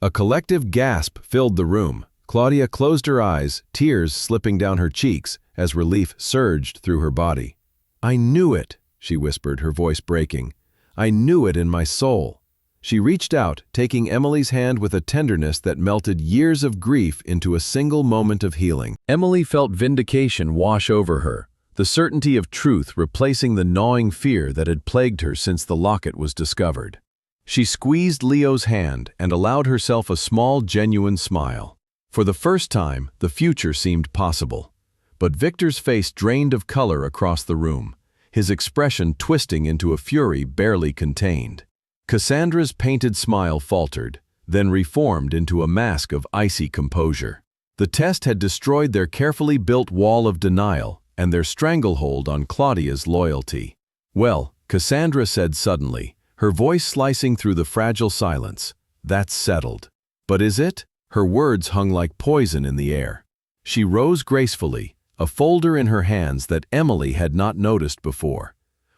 A collective gasp filled the room. Claudia closed her eyes, tears slipping down her cheeks as relief surged through her body. "I knew it," she whispered, her voice breaking. "I knew it in my soul." She reached out, taking Emily's hand with a tenderness that melted years of grief into a single moment of healing. Emily felt vindication wash over her, the certainty of truth replacing the gnawing fear that had plagued her since the locket was discovered. She squeezed Leo's hand and allowed herself a small, genuine smile. For the first time, the future seemed possible. But Victor's face drained of color across the room, his expression twisting into a fury barely contained. Cassandra's painted smile faltered, then reformed into a mask of icy composure. The test had destroyed their carefully built wall of denial and their stranglehold on Claudia's loyalty. "Well," Cassandra said suddenly, her voice slicing through the fragile silence, "that's settled." "But is it?" Her words hung like poison in the air. She rose gracefully, a folder in her hands that Emily had not noticed before.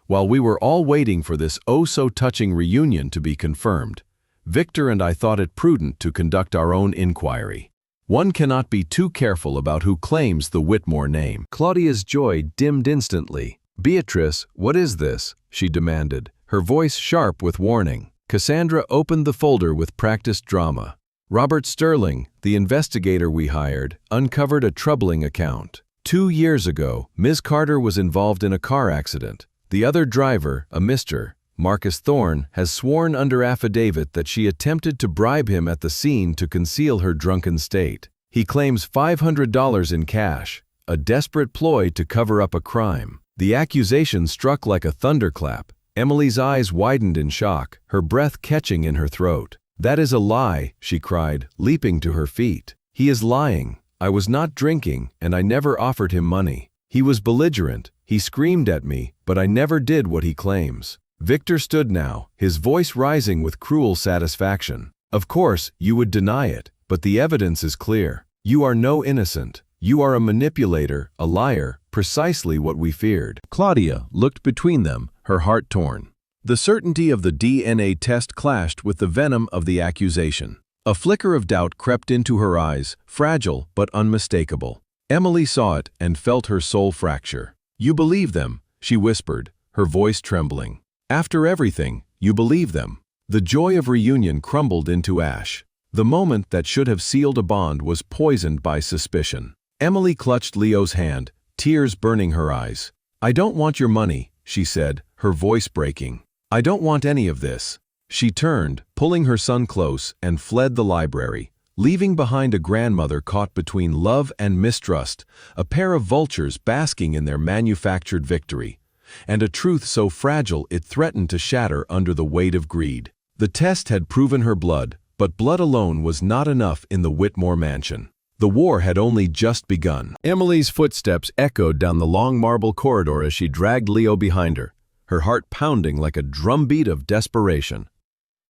"While we were all waiting for this oh-so-touching reunion to be confirmed, Victor and I thought it prudent to conduct our own inquiry. One cannot be too careful about who claims the Whitmore name." Claudia's joy dimmed instantly. "Beatrice, what is this?" she demanded, her voice sharp with warning. Cassandra opened the folder with practiced drama. "Robert Sterling, the investigator we hired, uncovered a troubling account. 2 years ago, Ms. Carter was involved in a car accident. The other driver, a Mr. Marcus Thorne, has sworn under affidavit that she attempted to bribe him at the scene to conceal her drunken state. He claims $500 in cash, a desperate ploy to cover up a crime." The accusation struck like a thunderclap. Emily's eyes widened in shock, her breath catching in her throat. "That is a lie," she cried, leaping to her feet. "He is lying. I was not drinking, and I never offered him money. He was belligerent. He screamed at me, but I never did what he claims." Victor stood now, his voice rising with cruel satisfaction. "Of course, you would deny it, but the evidence is clear. You are no innocent. You are a manipulator, a liar, precisely what we feared." Claudia looked between them, her heart torn. The certainty of the DNA test clashed with the venom of the accusation. A flicker of doubt crept into her eyes, fragile but unmistakable. Emily saw it and felt her soul fracture. "You believe them," she whispered, her voice trembling. "After everything, you believe them." The joy of reunion crumbled into ash. The moment that should have sealed a bond was poisoned by suspicion. Emily clutched Leo's hand, tears burning her eyes. "I don't want your money," she said, her voice breaking. "I don't want any of this." She turned, pulling her son close, and fled the library, leaving behind a grandmother caught between love and mistrust, a pair of vultures basking in their manufactured victory, and a truth so fragile it threatened to shatter under the weight of greed. The test had proven her blood, but blood alone was not enough in the Whitmore mansion. The war had only just begun. Emily's footsteps echoed down the long marble corridor as she dragged Leo behind her heart pounding like a drumbeat of desperation.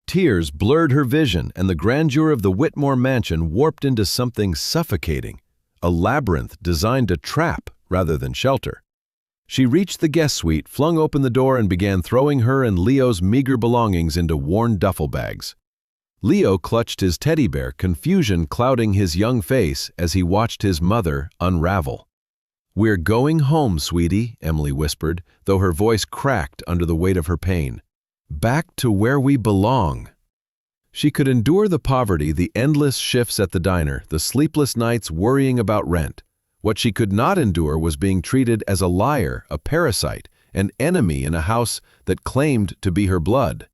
Tears blurred her vision, and the grandeur of the Whitmore mansion warped into something suffocating, a labyrinth designed to trap rather than shelter. She reached the guest suite, flung open the door, and began throwing her and Leo's meager belongings into worn duffel bags. Leo clutched his teddy bear, confusion clouding his young face as he watched his mother unravel. "We're going home, sweetie," Emily whispered, though her voice cracked under the weight of her pain. "Back to where we belong." She could endure the poverty, the endless shifts at the diner, the sleepless nights worrying about rent. What she could not endure was being treated as a liar, a parasite, an enemy in a house that claimed to be her blood.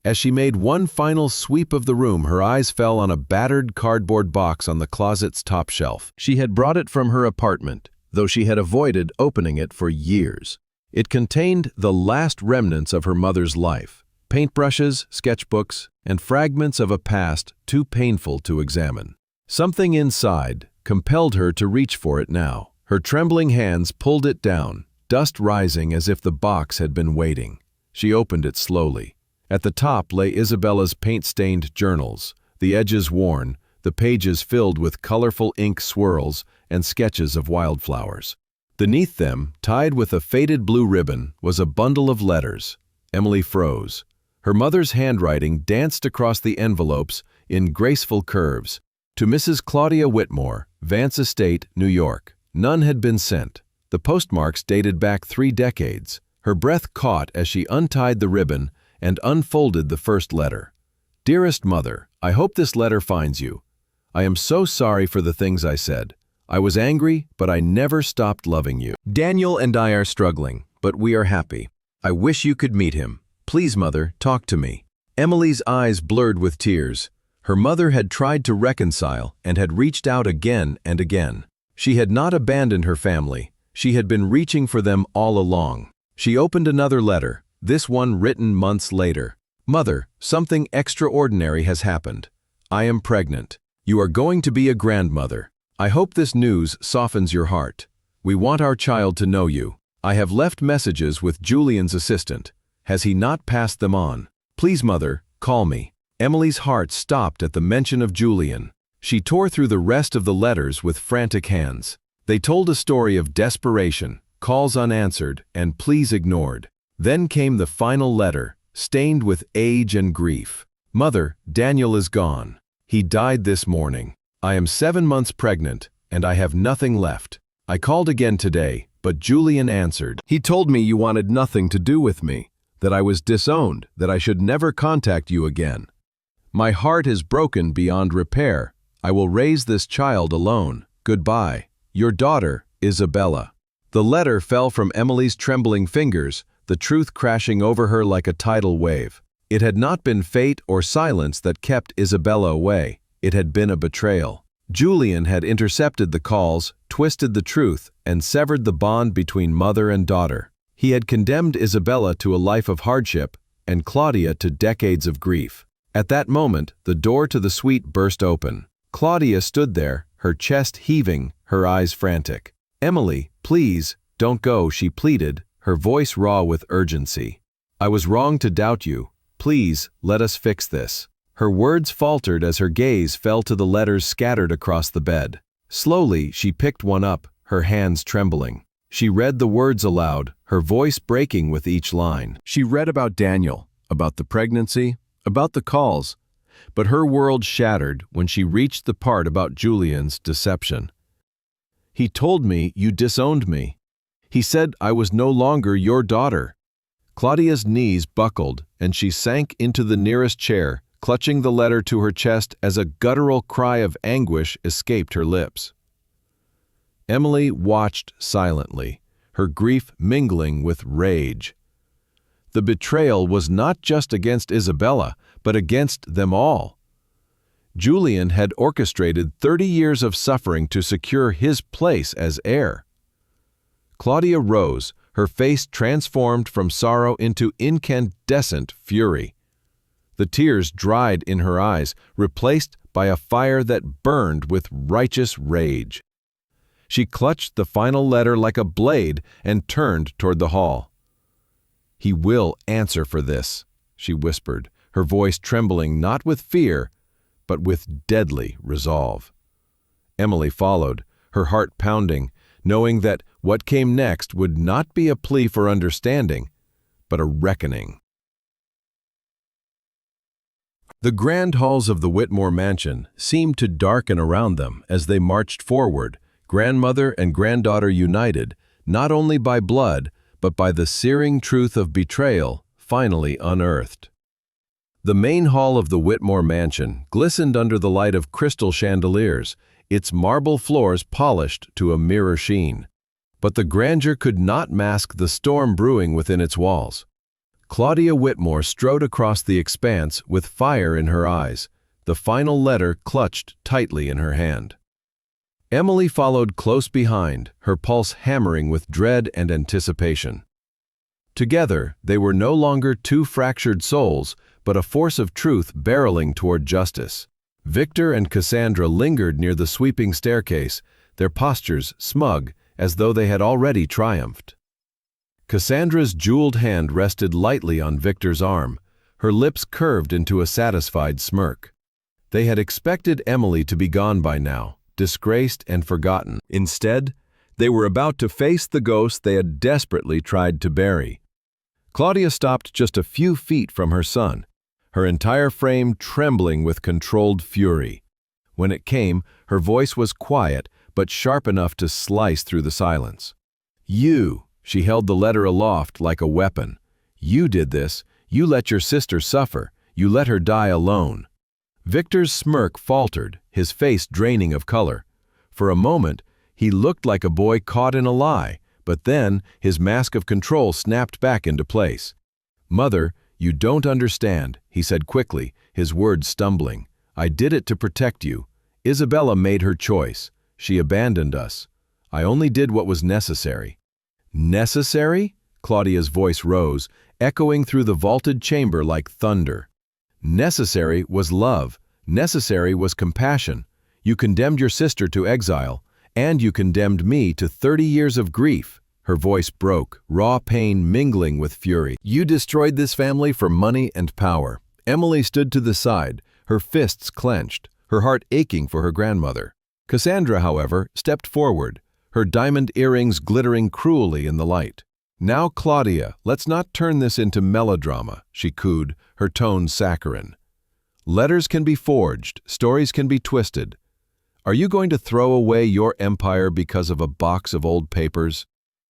As she made one final sweep of the room, her eyes fell on a battered cardboard box on the closet's top shelf. She had brought it from her apartment, though she had avoided opening it for years. It contained the last remnants of her mother's life, paintbrushes, sketchbooks, and fragments of a past too painful to examine. Something inside compelled her to reach for it now. Her trembling hands pulled it down, dust rising as if the box had been waiting. She opened it slowly. At the top lay Isabella's paint-stained journals, the edges worn, the pages filled with colorful ink swirls and sketches of wildflowers. Beneath them, tied with a faded blue ribbon, was a bundle of letters. Emily froze. Her mother's handwriting danced across the envelopes in graceful curves. To Mrs. Claudia Whitmore, Vance Estate, New York. None had been sent. The postmarks dated back 3 decades. Her breath caught as she untied the ribbon and unfolded the first letter. "Dearest Mother, I hope this letter finds you. I am so sorry for the things I said. I was angry, but I never stopped loving you. Daniel and I are struggling, but we are happy. I wish you could meet him. Please, Mother, talk to me." Emily's eyes blurred with tears. Her mother had tried to reconcile and had reached out again and again. She had not abandoned her family. She had been reaching for them all along. She opened another letter, this one written months later. "Mother, something extraordinary has happened. I am pregnant. You are going to be a grandmother. I hope this news softens your heart. We want our child to know you. I have left messages with Julian's assistant. Has he not passed them on? Please, Mother, call me." Emily's heart stopped at the mention of Julian. She tore through the rest of the letters with frantic hands. They told a story of desperation, calls unanswered, and pleas ignored. Then came the final letter, stained with age and grief. "Mother, Daniel is gone. He died this morning. I am 7 months pregnant, and I have nothing left. I called again today, but Julian answered. He told me you wanted nothing to do with me, that I was disowned, that I should never contact you again. My heart is broken beyond repair. I will raise this child alone. Goodbye. Your daughter, Isabella." The letter fell from Emily's trembling fingers, the truth crashing over her like a tidal wave. It had not been fate or silence that kept Isabella away. It had been a betrayal. Julian had intercepted the calls, twisted the truth, and severed the bond between mother and daughter. He had condemned Isabella to a life of hardship and Claudia to decades of grief. At that moment, the door to the suite burst open. Claudia stood there, her chest heaving, her eyes frantic. "Emily, please, don't go," she pleaded, her voice raw with urgency. "I was wrong to doubt you. Please, let us fix this." Her words faltered as her gaze fell to the letters scattered across the bed. Slowly, she picked one up, her hands trembling. She read the words aloud, her voice breaking with each line. She read about Daniel, about the pregnancy, about the calls, but her world shattered when she reached the part about Julian's deception. "He told me you disowned me. He said I was no longer your daughter." Claudia's knees buckled, and she sank into the nearest chair, clutching the letter to her chest as a guttural cry of anguish escaped her lips. Emily watched silently, her grief mingling with rage. The betrayal was not just against Isabella, but against them all. Julian had orchestrated 30 years of suffering to secure his place as heir. Claudia rose, her face transformed from sorrow into incandescent fury. The tears dried in her eyes, replaced by a fire that burned with righteous rage. She clutched the final letter like a blade and turned toward the hall. "He will answer for this," she whispered, her voice trembling not with fear, but with deadly resolve. Emily followed, her heart pounding, knowing that what came next would not be a plea for understanding, but a reckoning. The grand halls of the Whitmore mansion seemed to darken around them as they marched forward, grandmother and granddaughter united, not only by blood, but by the searing truth of betrayal finally unearthed. The main hall of the Whitmore mansion glistened under the light of crystal chandeliers, its marble floors polished to a mirror sheen. But the grandeur could not mask the storm brewing within its walls. Claudia Whitmore strode across the expanse with fire in her eyes, the final letter clutched tightly in her hand. Emily followed close behind, her pulse hammering with dread and anticipation. Together, they were no longer two fractured souls, but a force of truth barreling toward justice. Victor and Cassandra lingered near the sweeping staircase, their postures smug, as though they had already triumphed. Cassandra's jeweled hand rested lightly on Victor's arm, her lips curved into a satisfied smirk. They had expected Emily to be gone by now, disgraced and forgotten. Instead, they were about to face the ghost they had desperately tried to bury. Claudia stopped just a few feet from her son, her entire frame trembling with controlled fury. When it came, her voice was quiet, but sharp enough to slice through the silence. "You," she held the letter aloft like a weapon. "You did this. You let your sister suffer. You let her die alone." Victor's smirk faltered, his face draining of color. For a moment, he looked like a boy caught in a lie, but then his mask of control snapped back into place. "Mother, you don't understand," he said quickly, his words stumbling. "I did it to protect you. Isabella made her choice. She abandoned us. I only did what was necessary." "Necessary?" Claudia's voice rose, echoing through the vaulted chamber like thunder. "Necessary was love. Necessary was compassion. You condemned your sister to exile, and you condemned me to 30 years of grief." Her voice broke, raw pain mingling with fury. "You destroyed this family for money and power." Emily stood to the side, her fists clenched, her heart aching for her grandmother. Cassandra, however, stepped forward, her diamond earrings glittering cruelly in the light. "Now, Claudia, let's not turn this into melodrama," she cooed, her tone saccharine. "Letters can be forged, stories can be twisted. Are you going to throw away your empire because of a box of old papers?"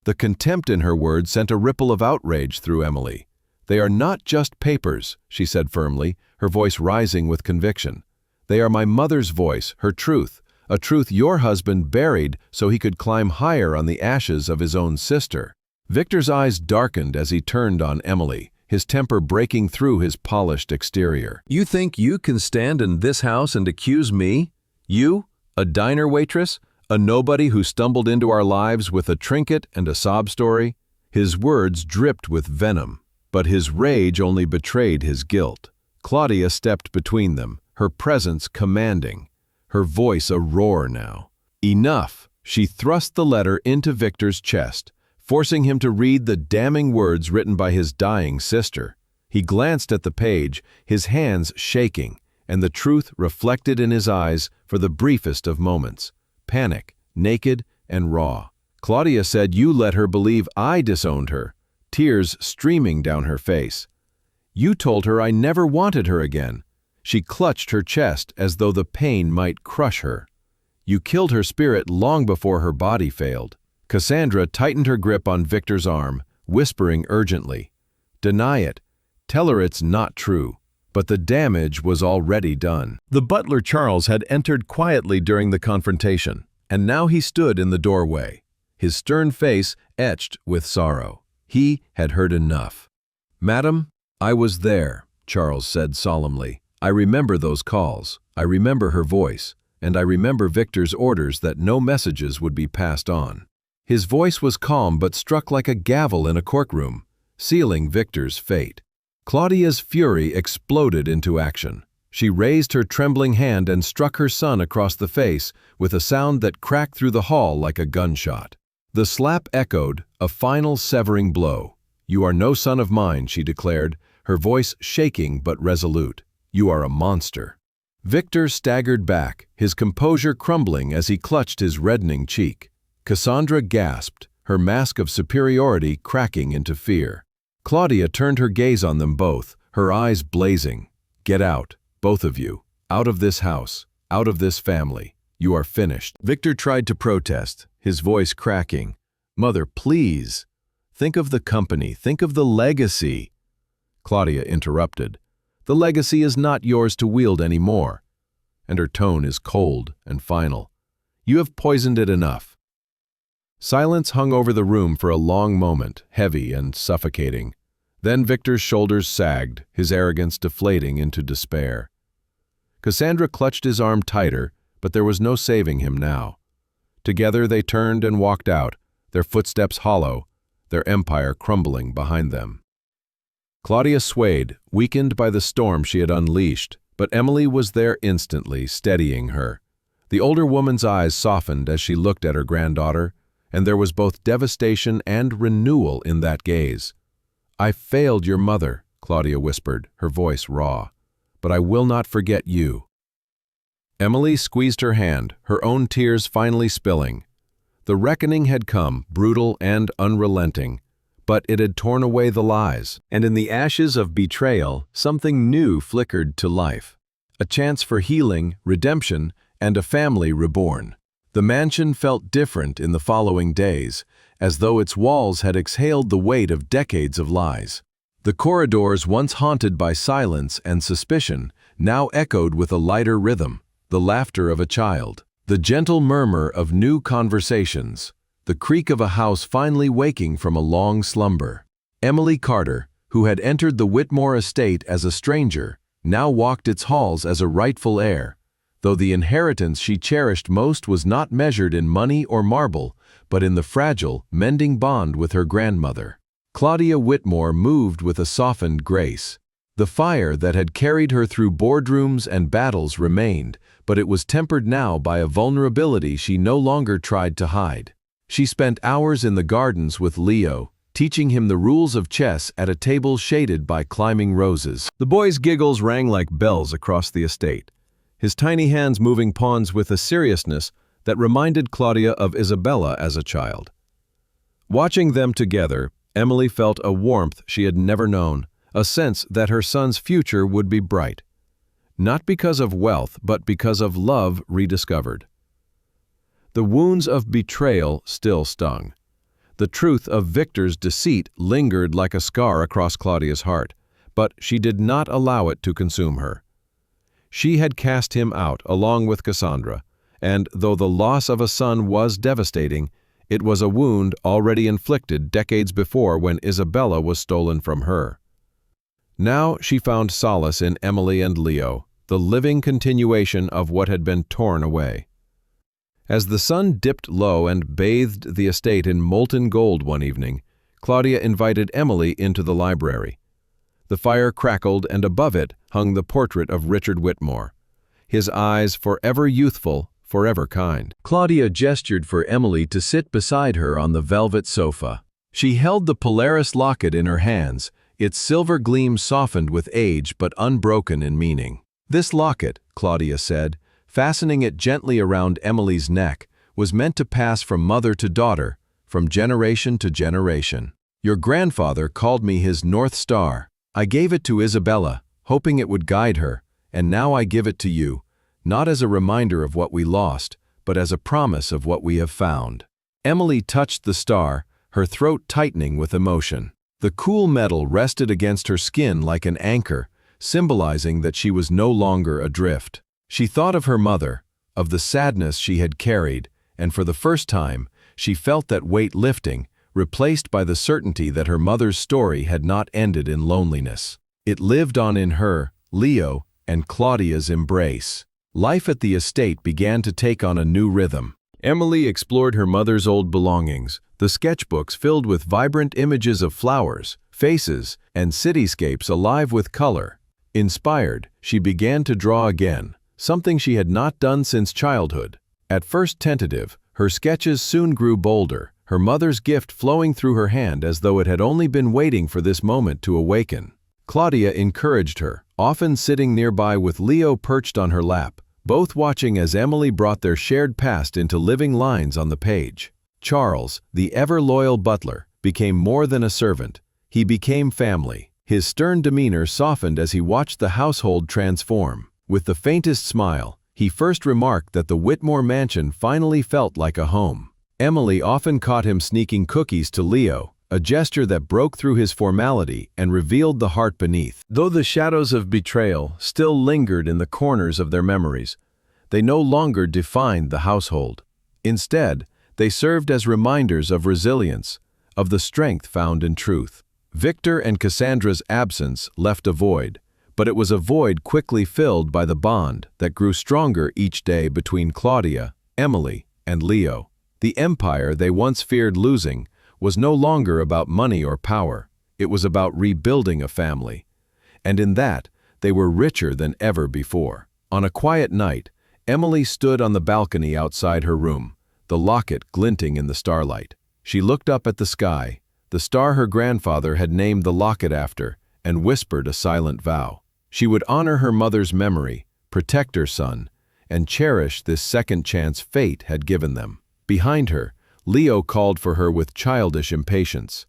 The contempt in her words sent a ripple of outrage through Emily. "They are not just papers," she said firmly, her voice rising with conviction. "They are my mother's voice, her truth, a truth your husband buried so he could climb higher on the ashes of his own sister." Victor's eyes darkened as he turned on Emily, his temper breaking through his polished exterior. "You think you can stand in this house and accuse me? You, a diner waitress? A nobody who stumbled into our lives with a trinket and a sob story?" His words dripped with venom, but his rage only betrayed his guilt. Claudia stepped between them, her presence commanding, her voice a roar now. "Enough!" She thrust the letter into Victor's chest, forcing him to read the damning words written by his dying sister. He glanced at the page, his hands shaking, and the truth reflected in his eyes for the briefest of moments. Panic, naked and raw. Claudia said you let her believe I disowned her, tears streaming down her face. You told her I never wanted her again. She clutched her chest as though the pain might crush her. You killed her spirit long before her body failed. Cassandra tightened her grip on Victor's arm, whispering urgently, Deny it. Tell her it's not true. But the damage was already done. The butler Charles had entered quietly during the confrontation, and now he stood in the doorway, his stern face etched with sorrow. He had heard enough. "Madam, I was there," Charles said solemnly. "I remember those calls. I remember her voice, and I remember Victor's orders that no messages would be passed on." His voice was calm but struck like a gavel in a courtroom, sealing Victor's fate. Claudia's fury exploded into action. She raised her trembling hand and struck her son across the face with a sound that cracked through the hall like a gunshot. The slap echoed, a final severing blow. "You are no son of mine," she declared, her voice shaking but resolute. "You are a monster." Victor staggered back, his composure crumbling as he clutched his reddening cheek. Cassandra gasped, her mask of superiority cracking into fear. Claudia turned her gaze on them both, her eyes blazing. "Get out, both of you. Out of this house. Out of this family. You are finished." Victor tried to protest, his voice cracking. "Mother, please. Think of the company. Think of the legacy." Claudia interrupted. "The legacy is not yours to wield anymore." And her tone is cold and final. "You have poisoned it enough." Silence hung over the room for a long moment, heavy and suffocating. Then Victor's shoulders sagged, his arrogance deflating into despair. Cassandra clutched his arm tighter, but there was no saving him now. Together they turned and walked out, their footsteps hollow, their empire crumbling behind them. Claudia swayed, weakened by the storm she had unleashed, but Emily was there instantly, steadying her. The older woman's eyes softened as she looked at her granddaughter, and there was both devastation and renewal in that gaze. "I failed your mother," Claudia whispered, her voice raw, "but I will not forget you." Emily squeezed her hand, her own tears finally spilling. The reckoning had come, brutal and unrelenting, but it had torn away the lies, and in the ashes of betrayal, something new flickered to life. A chance for healing, redemption, and a family reborn. The mansion felt different in the following days, as though its walls had exhaled the weight of decades of lies. The corridors, once haunted by silence and suspicion, now echoed with a lighter rhythm, the laughter of a child, the gentle murmur of new conversations, the creak of a house finally waking from a long slumber. Emily Carter, who had entered the Whitmore estate as a stranger, now walked its halls as a rightful heir, though the inheritance she cherished most was not measured in money or marble, but in the fragile, mending bond with her grandmother. Claudia Whitmore moved with a softened grace. The fire that had carried her through boardrooms and battles remained, but it was tempered now by a vulnerability she no longer tried to hide. She spent hours in the gardens with Leo, teaching him the rules of chess at a table shaded by climbing roses. The boy's giggles rang like bells across the estate, his tiny hands moving pawns with a seriousness that reminded Claudia of Isabella as a child. Watching them together, Emily felt a warmth she had never known, a sense that her son's future would be bright. Not because of wealth, but because of love rediscovered. The wounds of betrayal still stung. The truth of Victor's deceit lingered like a scar across Claudia's heart, but she did not allow it to consume her. She had cast him out along with Cassandra, and though the loss of a son was devastating, it was a wound already inflicted decades before when Isabella was stolen from her. Now she found solace in Emily and Leo, the living continuation of what had been torn away. As the sun dipped low and bathed the estate in molten gold one evening, Claudia invited Emily into the library. The fire crackled, and above it hung the portrait of Richard Whitmore, his eyes forever youthful, forever kind. Claudia gestured for Emily to sit beside her on the velvet sofa. She held the Polaris locket in her hands, its silver gleam softened with age but unbroken in meaning. "This locket," Claudia said, fastening it gently around Emily's neck, "was meant to pass from mother to daughter, from generation to generation. Your grandfather called me his North Star. I gave it to Isabella, hoping it would guide her, and now I give it to you, not as a reminder of what we lost, but as a promise of what we have found." Emily touched the star, her throat tightening with emotion. The cool metal rested against her skin like an anchor, symbolizing that she was no longer adrift. She thought of her mother, of the sadness she had carried, and for the first time, she felt that weight lifting, replaced by the certainty that her mother's story had not ended in loneliness. It lived on in her, Leo, and Claudia's embrace. Life at the estate began to take on a new rhythm. Emily explored her mother's old belongings, the sketchbooks filled with vibrant images of flowers, faces, and cityscapes alive with color. Inspired, she began to draw again, something she had not done since childhood. At first tentative, her sketches soon grew bolder, her mother's gift flowing through her hand as though it had only been waiting for this moment to awaken. Claudia encouraged her, often sitting nearby with Leo perched on her lap, both watching as Emily brought their shared past into living lines on the page. Charles, the ever-loyal butler, became more than a servant. He became family. His stern demeanor softened as he watched the household transform. With the faintest smile, he first remarked that the Whitmore mansion finally felt like a home. Emily often caught him sneaking cookies to Leo, a gesture that broke through his formality and revealed the heart beneath. Though the shadows of betrayal still lingered in the corners of their memories, they no longer defined the household. Instead, they served as reminders of resilience, of the strength found in truth. Victor and Cassandra's absence left a void, but it was a void quickly filled by the bond that grew stronger each day between Claudia, Emily, and Leo. The empire they once feared losing was no longer about money or power. It was about rebuilding a family. And in that, they were richer than ever before. On a quiet night, Emily stood on the balcony outside her room, the locket glinting in the starlight. She looked up at the sky, the star her grandfather had named the locket after, and whispered a silent vow. She would honor her mother's memory, protect her son, and cherish this second chance fate had given them. Behind her, Leo called for her with childish impatience,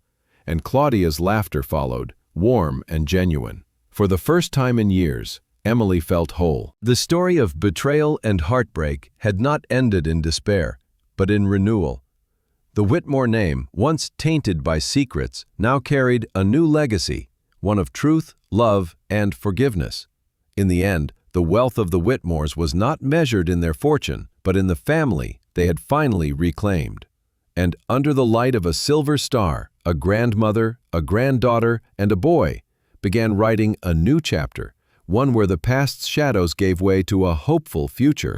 and Claudia's laughter followed, warm and genuine. For the first time in years, Emily felt whole. The story of betrayal and heartbreak had not ended in despair, but in renewal. The Whitmore name, once tainted by secrets, now carried a new legacy, one of truth, love, and forgiveness. In the end, the wealth of the Whitmores was not measured in their fortune, but in the family they had finally reclaimed. And under the light of a silver star, a grandmother, a granddaughter, and a boy began writing a new chapter, one where the past's shadows gave way to a hopeful future.